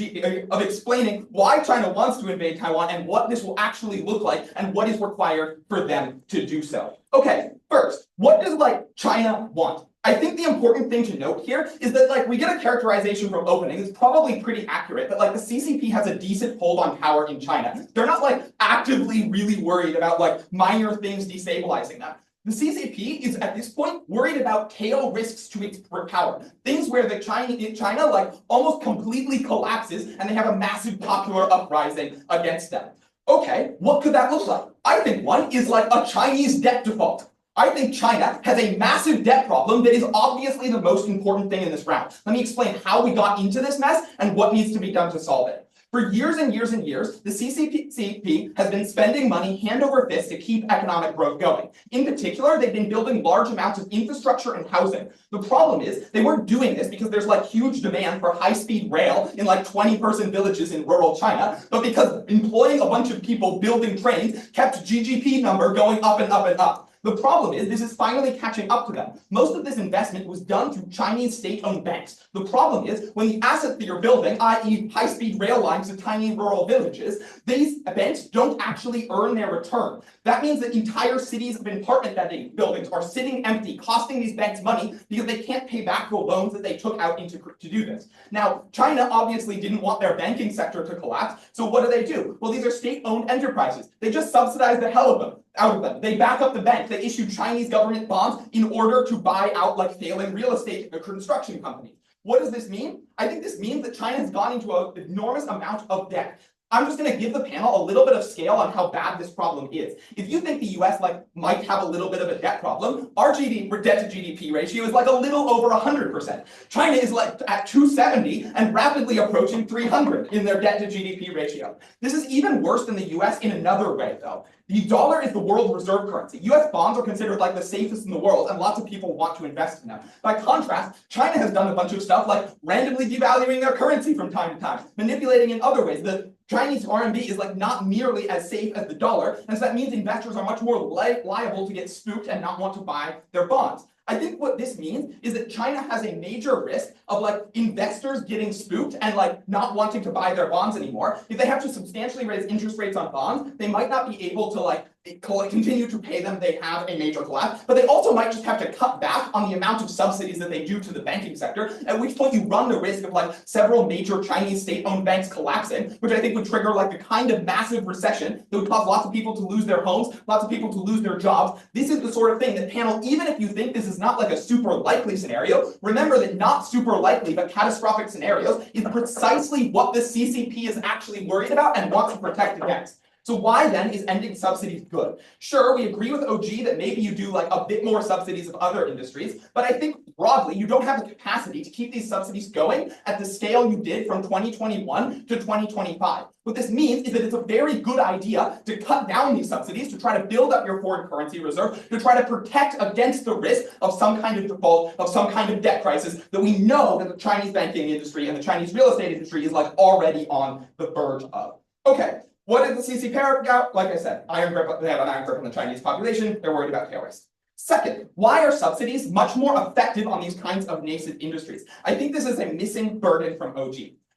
of explaining why China wants to invade Taiwan and what this will actually look like and what is required for them to do so. Okay, first, what does China want? I think the important thing to note here is that we get a characterization from opening. It's probably pretty accurate that the CCP has a decent hold on power in China. They're not actively really worried about minor things destabilizing them. The CCP is at this point worried about tail risks to its power. Things where China almost completely collapses and they have a massive popular uprising against them. Okay, what could that look like? I think one is a Chinese debt default. I think China has a massive debt problem that is obviously the most important thing in this round. Let me explain how we got into this mess and what needs to be done to solve it. For years and years and years, the CCP has been spending money hand over fist to keep economic growth going. In particular, they've been building large amounts of infrastructure and housing. The problem is they weren't doing this because there's like huge demand for high-speed rail in like 20-person villages in rural China, but because employing a bunch of people building trains kept GDP number going up and up and up. The problem is this is finally catching up to them. Most of this investment was done through Chinese state-owned banks. The problem is when the assets that you're building, i.e. high-speed rail lines to tiny rural villages, these banks don't actually earn their return. That means that entire cities of apartment buildings are sitting empty, costing these banks money because they can't pay back the loans that they took out to do this. Now, China obviously didn't want their banking sector to collapse, so what do? Well, these are state-owned enterprises. They just subsidize the hell out of them. They back up the bank. They issue Chinese government bonds in order to buy out like failing real estate construction companies. What does this mean? I think this means that China has gone into an enormous amount of debt. I'm just going to give the panel a little bit of scale on how bad this problem is. If you think the US might have a little bit of a debt problem, our debt to GDP ratio is like a little over 100%. China is like at 270 and rapidly approaching 300 in their debt to GDP ratio. This is even worse than the US in another way though. The dollar is the world reserve currency. US bonds are considered like the safest in the world and lots of people want to invest in them. By contrast, China has done a bunch of stuff like randomly devaluing their currency from time to time, manipulating in other ways. The Chinese RMB is like not nearly as safe as the dollar, and so that means investors are much more liable to get spooked and not want to buy their bonds. I think what this means is that China has a major risk of like investors getting spooked and like not wanting to buy their bonds anymore. If they have to substantially raise interest rates on bonds, they might not be able to like continue to pay them. They have a major collapse, but they also might just have to cut back on the amount of subsidies that they do to the banking sector, at which point you run the risk of like several major Chinese state-owned banks collapsing, which I think would trigger like the kind of massive recession that would cause lots of people to lose their homes, lots of people to lose their jobs. This is the sort of thing that panel, even if you think this is not like a super likely scenario, remember that not super likely but catastrophic scenarios is precisely what the CCP is actually worried about and wants to protect against. So why then is ending subsidies good? Sure, we agree with OG that maybe you do like a bit more subsidies of other industries, but I think broadly you don't have the capacity to keep these subsidies going at the scale you did from 2021 to 2025. What this means is that it's a very good idea to cut down these subsidies, to try to build up your foreign currency reserve, to try to protect against the risk of some kind of default, of some kind of debt crisis that we know that the Chinese banking industry and the Chinese real estate industry is like already on the verge of. Okay. What did the CCP care about? Like I said, they have an iron grip on the Chinese population. They're worried about tail risk. Second, why are subsidies much more effective on these kinds of nascent industries? I think this is a missing burden from OG.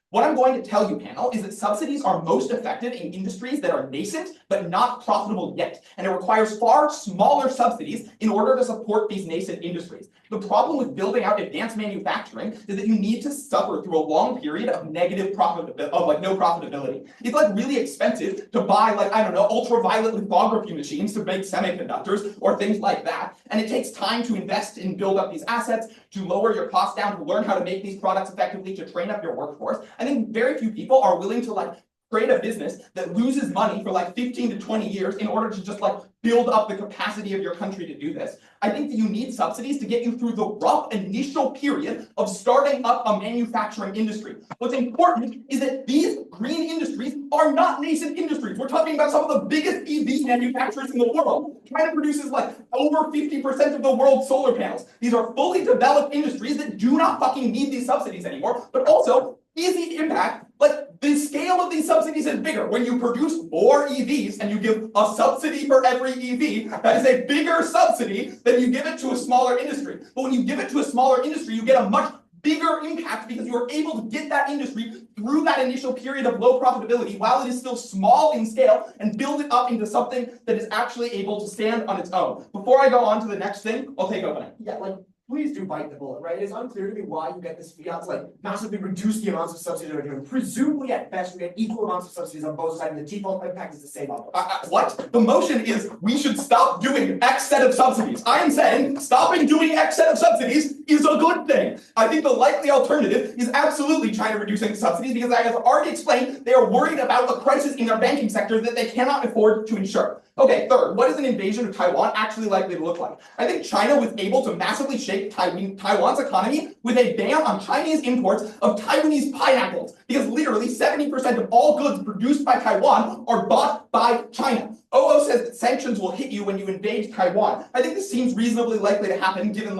What I'm going to tell you, panel, is that subsidies are most effective in industries that are nascent but not profitable yet, and it requires far smaller subsidies in order to support these nascent industries. The problem with building out advanced manufacturing is that you need to suffer through a long period of negative profitability, of like no profitability. It's like really expensive to buy like, I don't know, ultraviolet lithography machines to make semiconductors or things like that, and it takes time to invest and build up these assets, to lower your costs down, to learn how to make these products effectively, to train up your workforce. I think very few people are willing to like create a business that loses money for like 15 to 20 years in order to just like build up the capacity of your country to do this. I think that you need subsidies to get you through the rough initial period of starting up a manufacturing industry. What's important is that these green industries are not nascent industries. We're talking about some of the biggest EV manufacturers in the world. China produces like over 50% of the world's solar panels. These are fully developed industries that do not fucking need these subsidies anymore, but also easy impact. Like the scale of these subsidies is bigger. When you produce more EVs and you give a subsidy for every EV, that is a bigger subsidy than you give it to a smaller industry. But when you give it to a smaller industry, you get a much bigger impact because you are able to get that industry through that initial period of low profitability while it is still small in scale and build it up into something that is actually able to stand on its own. Before I go on to the next thing, I'll take opening. Yeah, like please do bite the bullet, right? It is unclear to me why you get this fiat to like massively reduce the amounts of subsidies that are given. Presumably at best, we get equal amounts of subsidies on both sides, and the default impact is the same on both. What? The motion is we should stop doing X set of subsidies. I am saying stopping doing X set of subsidies is a good thing. I think the likely alternative is absolutely China reducing subsidies because, as I've already explained, they are worried about a crisis in their banking sector that they cannot afford to insure. Okay, third, what is an invasion of Taiwan actually likely to look like? I think China was able to massively shake Taiwan's economy with a ban on Chinese imports of Taiwanese pineapples, because literally 70% of all goods produced by Taiwan are bought by China. OO says that sanctions will hit you when you invade Taiwan. I think this seems reasonably likely to happen given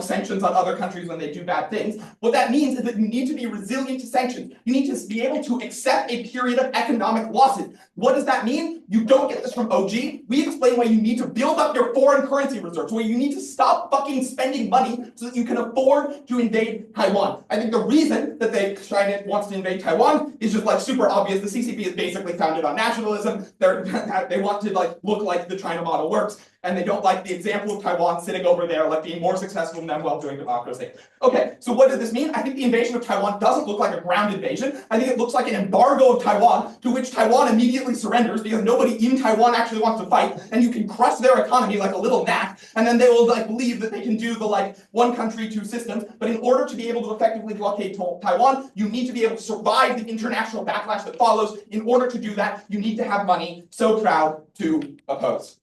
sanctions on other countries when they do bad things. What that means is that you need to be resilient to sanctions. You need to be able to accept a period of economic losses. What does that mean? You don't get this from OG. We explain why you need to build up your foreign currency reserves, where you need to stop fucking spending money so that you can afford to invade Taiwan. I think the reason that China wants to invade Taiwan is just super obvious. The CCP is basically founded on nationalism. They want to look like the China model works, and they don't like the example of Taiwan sitting over there being more successful than them while doing democracy. Okay, so what does this mean? I think the invasion of Taiwan doesn't look like a ground invasion. I think it looks like an embargo of Taiwan, to which Taiwan immediately surrenders because nobody in Taiwan actually wants to fight, and you can crush their economy like a little gnat, and then they will believe that they can do the one country, two systems. But in order to be able to effectively blockade Taiwan, you need to be able to survive the international backlash that follows. In order to do that, you need to have money. So proud to oppose.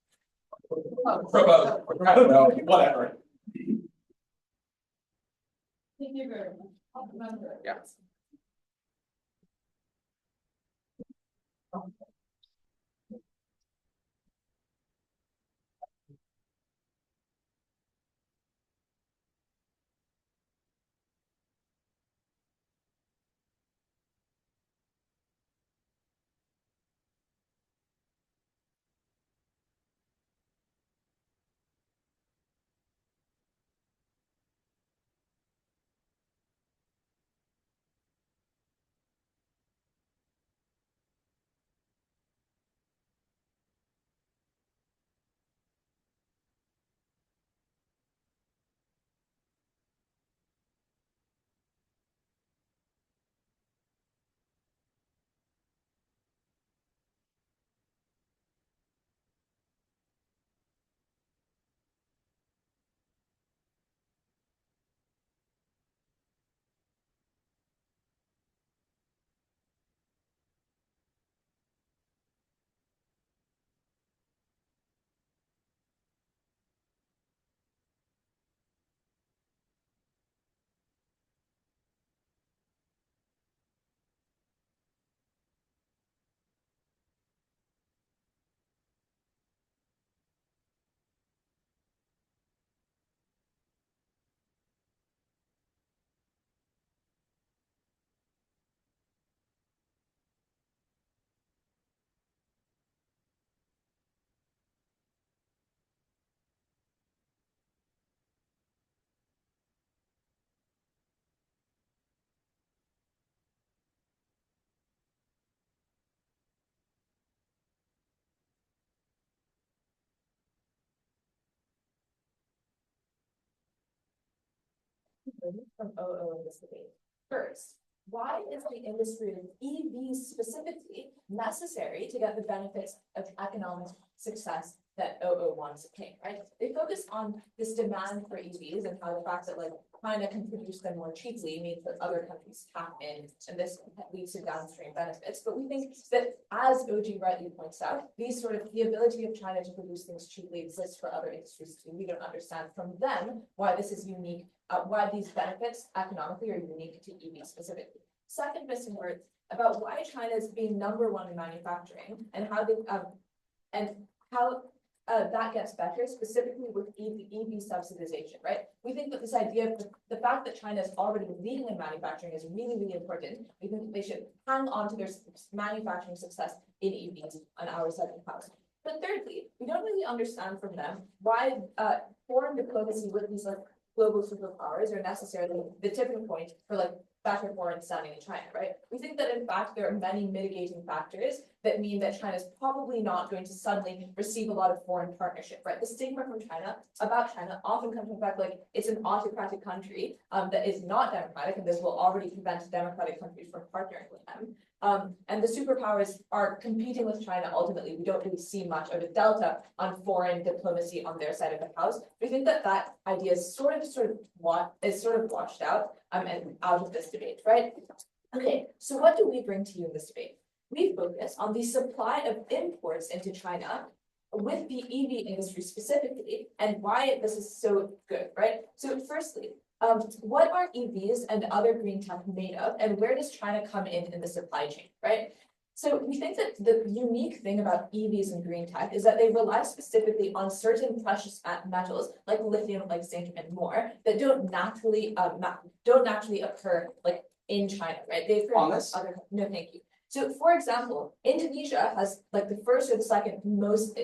Propose. I don't know. Whatever. Thank you very much. Yeah. From OO in this debate. First, why is the industry of EVs specifically necessary to get the benefits of economic success that OO wants to obtain, right? They focus on this demand for EVs and how the fact that China can produce them more cheaply means that other countries tap in, and this leads to downstream benefits. But we think that, as OG rightly points out, the ability of China to produce things cheaply exists for other industries too. We don't understand from them why this is unique, why these benefits economically are unique to EVs specifically. Second missing word about why China is being #1 in manufacturing and how that gets better, specifically with EV subsidization, right? We think that this idea of the fact that China is already leading in manufacturing is really, really important. We think that they should hang on to their manufacturing success in EVs on our side of the house. But thirdly, we don't really understand from them why foreign diplomacy with these global superpowers are necessarily the tipping point for better foreign standing in China, right? We think that in fact there are many mitigating factors that mean that China is probably not going to suddenly receive a lot of foreign partnership, right? The stigma from China about China often comes from the fact like it's an autocratic country that is not democratic, and this will already prevent democratic countries from partnering with them. And the superpowers are competing with China. Ultimately, we don't really see much of a delta on foreign diplomacy on their side of the house. We think that that idea is sort of washed out and out of this debate, right? Okay, so what do we bring to you in this debate? We focus on the supply of imports into China with the EV industry specifically, and why this is so good, right? So firstly, what are EVs and other green tech made of, and where does China come in the supply chain, right? So we think that the unique thing about EVs and green tech is that they rely specifically on certain precious metals like lithium, like zinc, and more that don't naturally occur like in China, right? They occur in other. No, thank you. So, for example, Indonesia has like the first or second most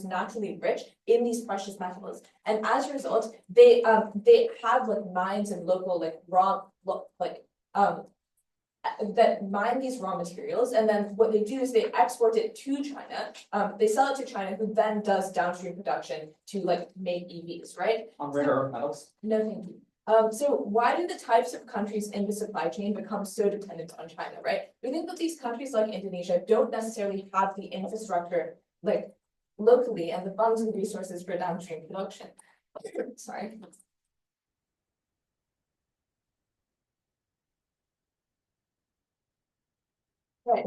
naturally rich in these precious metals, and as a result, they have like mines and local like raw that mine these raw materials, and then what they do is they export it to China. They sell it to China, who then does downstream production to like make EVs, right? On rare earth metals. No, thank you. So why do the types of countries in the supply chain become so dependent on China, right? We think that these countries like Indonesia don't necessarily have the infrastructure like locally and the funds and resources for downstream production. Sorry. Right.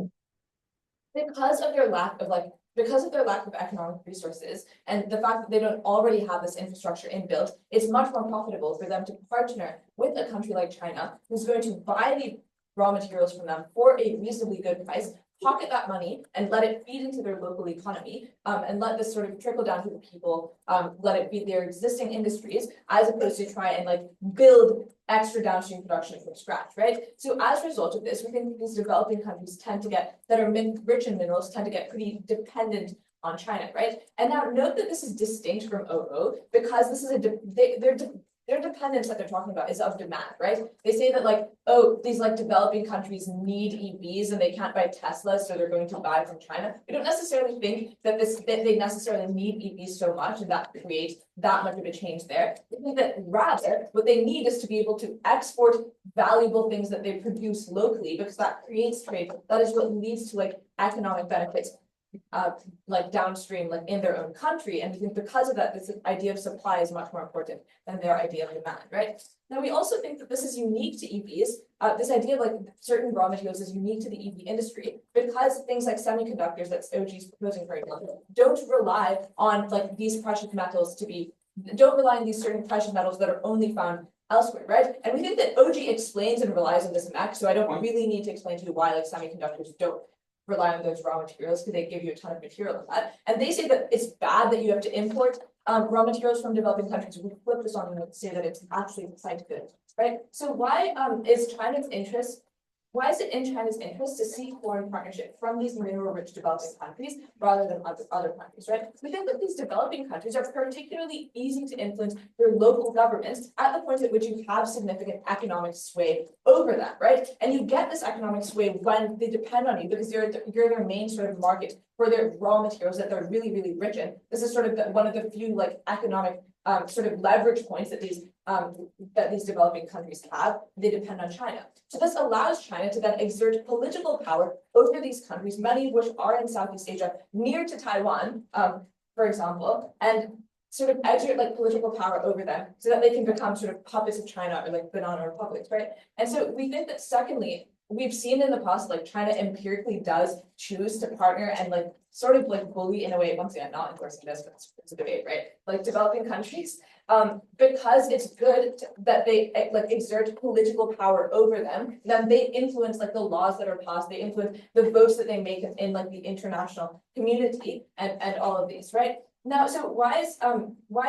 Because of their lack of economic resources and the fact that they don't already have this infrastructure inbuilt, it's much more profitable for them to partner with a country like China, who's going to buy the raw materials from them for a reasonably good price, pocket that money and let it feed into their local economy, and let this sort of trickle down to the people, let it feed their existing industries, as opposed to try and like build extra downstream production from scratch, right? So as a result of this, we think these developing countries that are rich in minerals tend to get pretty dependent on China, right? And now note that this is distinct from OO because this is their dependence that they're talking about is of demand, right? They say that like, oh, these like developing countries need EVs and they can't buy Teslas, so they're going to buy from China. We don't necessarily think that they necessarily need EVs so much and that creates that much of a change there. They think that rather what they need is to be able to export valuable things that they produce locally, because that creates trade. That is what leads to like economic benefits like downstream, like in their own country. And we think because of that, this idea of supply is much more important than their idea of demand, right? Now, we also think that this is unique to EVs. This idea of like certain raw materials is unique to the EV industry because things like semiconductors that OG is proposing, for example, don't rely on like these precious metals don't rely on these certain precious metals that are only found elsewhere, right? And we think that OG explains and relies on this mech, so I don't really need to explain to you why like semiconductors don't rely on those raw materials because they give you a ton of material of that. And they say that it's bad that you have to import raw materials from developing countries. We flip this on and say that it's actually side good, right? So why is it in China's interest to seek foreign partnership from these mineral-rich developing countries rather than other countries, right? We think that these developing countries are particularly easy to influence their local governments at the point at which you have significant economic sway over that, right? And you get this economic sway when they depend on you because you're their main sort of market for their raw materials that they're really, really rich in. This is sort of one of the few like economic sort of leverage points that these developing countries have. They depend on China. So this allows China to then exert political power over these countries, many of which are in Southeast Asia, near to Taiwan, for example, and sort of exert like political power over them so that they can become sort of puppets of China or like banana republics, right? And so we think that secondly, we've seen in the past, like China empirically does choose to partner and like sort of like bully in a way, once again, not endorsing this, but it's a debate, right? Like developing countries, because it's good that they like exert political power over them, then they influence like the laws that are passed, they influence the votes that they make in like the international community and all of these, right? Now, so why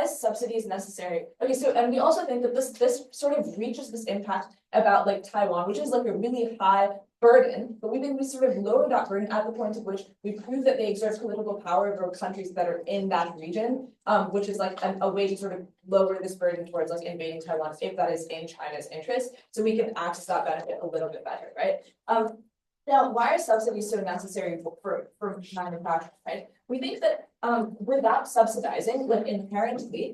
is subsidies necessary? Okay, so and we also think that this sort of reaches this impact about like Taiwan, which is like a really high burden, but we think we sort of lower that burden at the point at which we prove that they exert political power over countries that are in that region, which is like a way to sort of lower this burden towards like invading Taiwan if that is in China's interest, so we can access that benefit a little bit better, right? Now, why are subsidies so necessary for manufacturing, right? We think that without subsidizing, like inherently,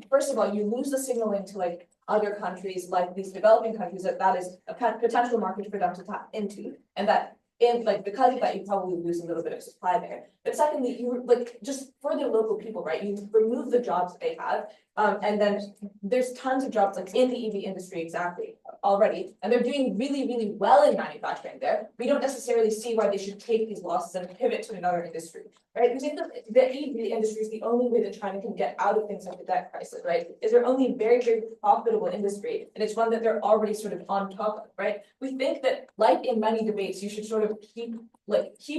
first of all, you lose the signaling to like other countries, like these developing countries, that is a potential market for them to tap into, and that in like because of that, you probably lose a little bit of supply there. But secondly, you like just for the local people, right? You remove the jobs they have, and then there's tons of jobs like in the EV industry exactly already, and they're doing really, really well in manufacturing there. We don't necessarily see why they should take these losses and pivot to another industry, right? We think that the EV industry is the only way that China can get out of things like the debt crisis, right? Is their only very, very profitable industry, and it's one that they're already sort of on top of, right? We think that, like in many debates, you should sort of keep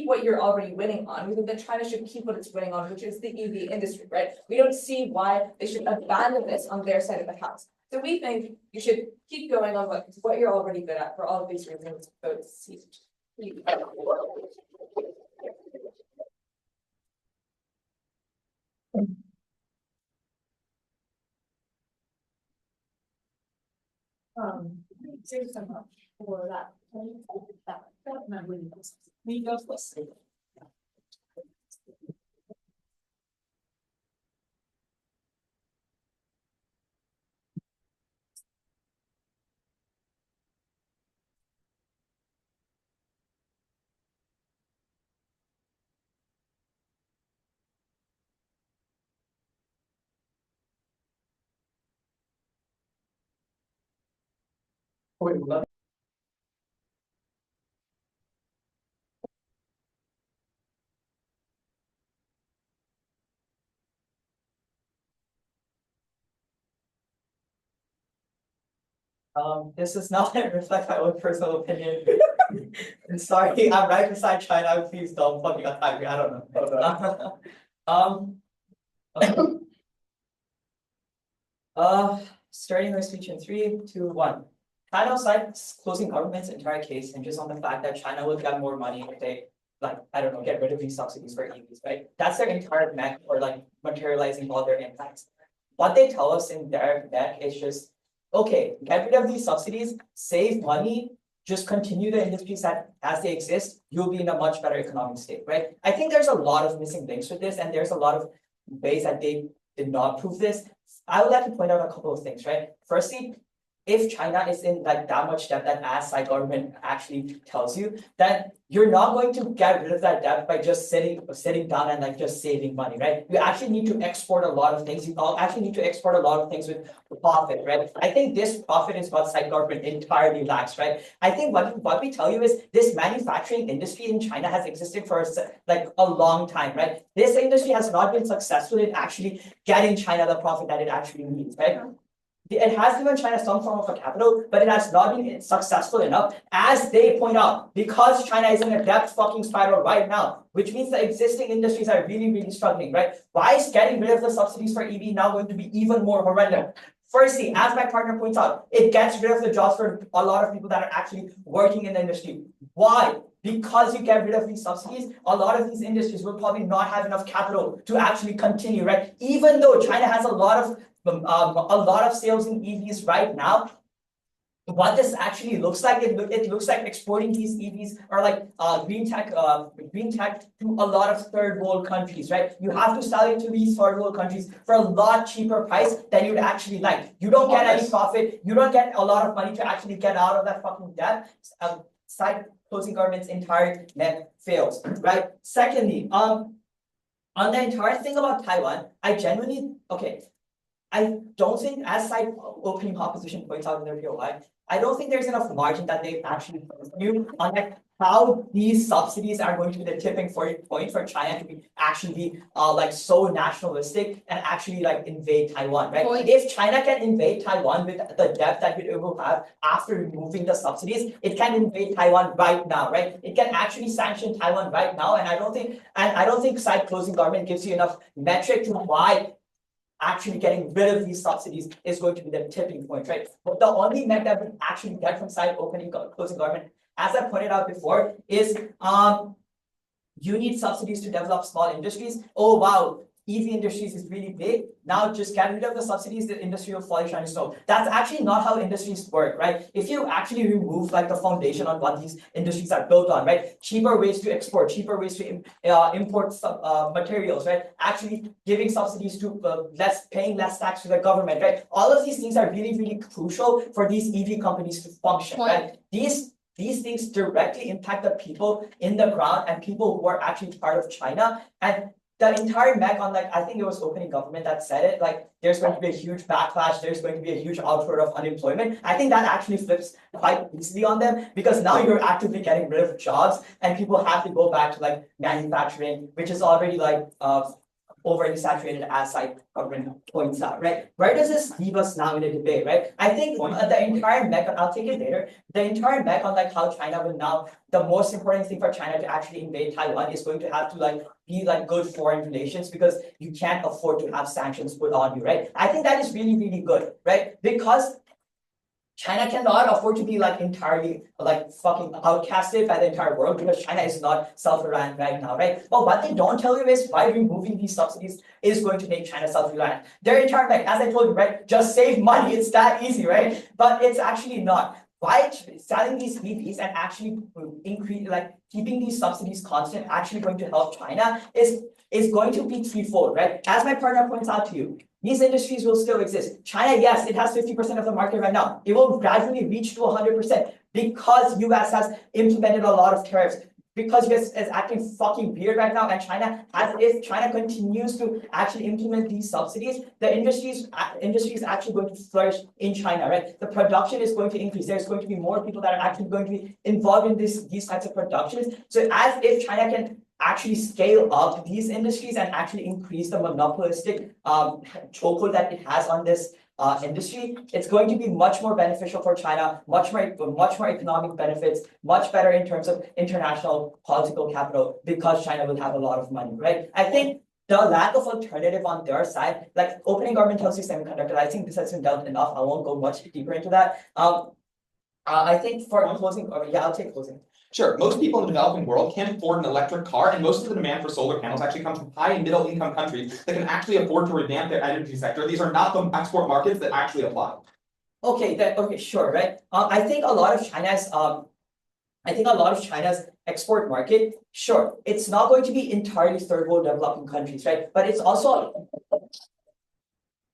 what you're already winning on. We think that China should keep what it's winning on, which is the EV industry, right? We don't see why they should abandon this on their side of the house. So we think you should keep going on what you're already good at for all of these reasons. Thank you so much for that. We go first. This does not reflect my own personal opinion. I'm sorry, I'm right beside China. Please don't fucking attack me. I don't know. Starting my speech in 3, 2, 1. China cites closing government's entire case and just on the fact that China will get more money if they, like, I don't know, get rid of these subsidies for EVs, right? That's their entire neck for like materializing all their impacts. What they tell us in their neck is just, okay, get rid of these subsidies, save money, just continue the industries that as they exist, you'll be in a much better economic state, right? I think there's a lot of missing links with this, and there's a lot of ways that they did not prove this. I would like to point out a couple of things, right? Firstly, if China is in like that much debt that as side government actually tells you, that you're not going to get rid of that debt by just sitting down and like just saving money, right? You actually need to export a lot of things. You actually need to export a lot of things with profit, right? I think this profit is what side government entirely lacks, right? I think what we tell you is this manufacturing industry in China has existed for like a long time, right? This industry has not been successful in actually getting China the profit that it actually needs, right? It has given China some form of a capital, but it has not been successful enough, as they point out, because China is in a debt fucking spiral right now, which means the existing industries are really, really struggling, right? Why is getting rid of the subsidies for EV now going to be even more horrendous? Firstly, as my partner points out, it gets rid of the jobs for a lot of people that are actually working in the industry. Why? Because you get rid of these subsidies, a lot of these industries will probably not have enough capital to actually continue, right? Even though China has a lot of sales in EVs right now, what this actually looks like, it looks like exporting these EVs or like green tech to a lot of third world countries, right? You have to sell it to these third world countries for a lot cheaper price than you'd actually like. You don't get any profit. You don't get a lot of money to actually get out of that fucking debt. Side closing government's entire net fails, right? Secondly, on the entire thing about Taiwan, I don't think, as side opening opposition points out in their POI, I don't think there's enough margin that they've actually you on like how these subsidies are going to be the tipping point for China to actually be like so nationalistic and actually like invade Taiwan, right? If China can invade Taiwan with the debt that it will have after removing the subsidies, it can invade Taiwan right now, right? It can actually sanction Taiwan right now, and I don't think side closing government gives you enough metric to why actually getting rid of these subsidies is going to be the tipping point, right? But the only net that we actually get from side opening closing government as I pointed out before, is you need subsidies to develop small industries. Oh wow, EV industries is really big. Now just get rid of the subsidies, the industry will flourish on its own. That's actually not how industries work, right? If you actually remove like the foundation on what these industries are built on, right? Cheaper ways to export, cheaper ways to import materials, right? Actually giving subsidies to paying less tax to the government, right? All of these things are really, really crucial for these EV companies to function, right? These things directly impact the people in the ground and people who are actually part of China. And the entire MEC on like, I think it was opening government that said it, like there's going to be a huge backlash, there's going to be a huge output of unemployment. I think that actually flips quite easily on them because now you're actively getting rid of jobs and people have to go back to like manufacturing, which is already like overly saturated as like government points out, right? Where does this leave us now in a debate, right? I think the entire MEC, I'll take it later, the entire MEC on like how China will now, the most important thing for China to actually invade Taiwan is going to have to like be like good foreign relations because you can't afford to have sanctions put on you, right? I think that is really, really good, right? Because China cannot afford to be like entirely like fucking outcasted by the entire world because China is not self-reliant right now, right? But what they don't tell you is why removing these subsidies is going to make China self-reliant. Their entire, like, as I told you, right, just save money, it's that easy, right? But it's actually not. By selling these EVs and actually increase, like keeping these subsidies constant, actually going to help China is going to be threefold, right? As my partner points out to you, these industries will still exist. China, yes, it has 50% of the market right now. It will gradually reach to 100% because US has implemented a lot of tariffs. Because US is acting fucking weird right now, and if China continues to actually implement these subsidies, the industry is actually going to flourish in China, right? The production is going to increase. There's going to be more people that are actually going to be involved in these types of productions. So as if China can actually scale up these industries and actually increase the monopolistic chokehold that it has on this industry, it's going to be much more beneficial for China, much more economic benefits, much better in terms of international political capital because China will have a lot of money, right? I think the lack of alternative on their side, like opening government tells you semiconductor, I think this has been dealt enough. I won't go much deeper into that. I think for closing, yeah, I'll take closing. Sure, most people in the developing world can't afford an electric car, and most of the demand for solar panels actually comes from high and middle income countries that can actually afford to revamp their energy sector. These are not the export markets that actually apply. Okay, sure, right? I think a lot of China's export market, sure, it's not going to be entirely third world developing countries, right? But it's also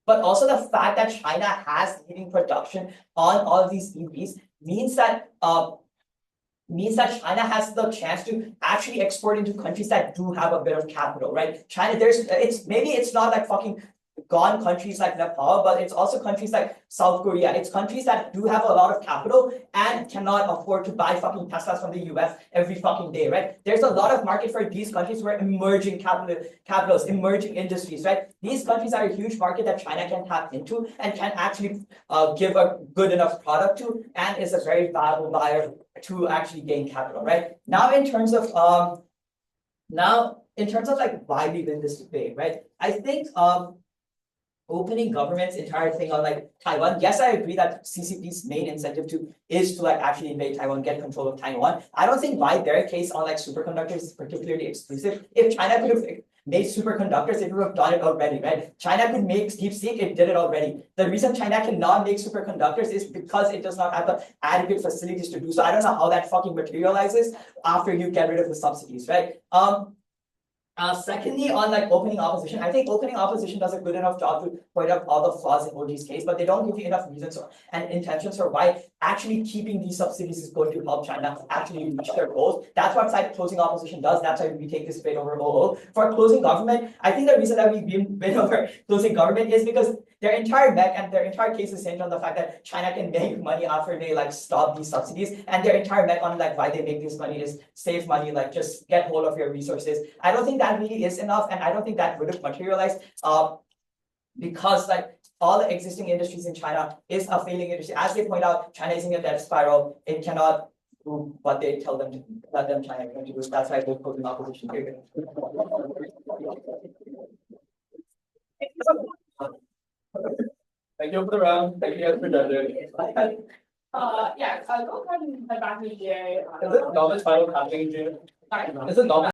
the fact that China has leading production on all of these EVs means that China has the chance to actually export into countries that do have a bit of capital, right? China, maybe it's not like fucking gone countries like Nepal, but it's also countries like South Korea. It's countries that do have a lot of capital and cannot afford to buy fucking Teslas from the US every fucking day, right? There's a lot of market for these countries who are emerging capitals, emerging industries, right? These countries are a huge market that China can tap into and can actually give a good enough product to, and is a very valuable buyer to actually gain capital, right? Now in terms of like why we win this debate, right? I think opening government's entire thing on like Taiwan. Yes, I agree that CCP's main incentive is to like actually invade Taiwan, get control of Taiwan. I don't think why their case on like superconductors is particularly exclusive. If China could have made superconductors, it would have done it already, right? China could make DeepSeek, it did it already. The reason China cannot make superconductors is because it does not have the adequate facilities to do so. I don't know how that fucking materializes after you get rid of the subsidies, right? Secondly, on like opening opposition, I think opening opposition does a good enough job to point out all the flaws in OG's case, but they don't give you enough reasons and intentions for why actually keeping these subsidies is going to help China actually reach their goals. That's what side closing opposition does. That's why we take this debate over OO. For closing government, I think the reason that we win over closing government is because their entire MEC and their entire case is hinged on the fact that China can make money after they like stop these subsidies, and their entire MEC on like why they make this money is save money, like just get hold of your resources. I don't think that really is enough, and I don't think that would have materialized because like all the existing industries in China is a failing industry. As they point out, China is in a debt spiral. It cannot do what they tell them to let them China to do. That's why they're closing opposition period. Thank you for the round. Thank you guys for judging. Yeah, go ahead and head back to the GA. Is it Novice final happening in June? Sorry? Is it Novice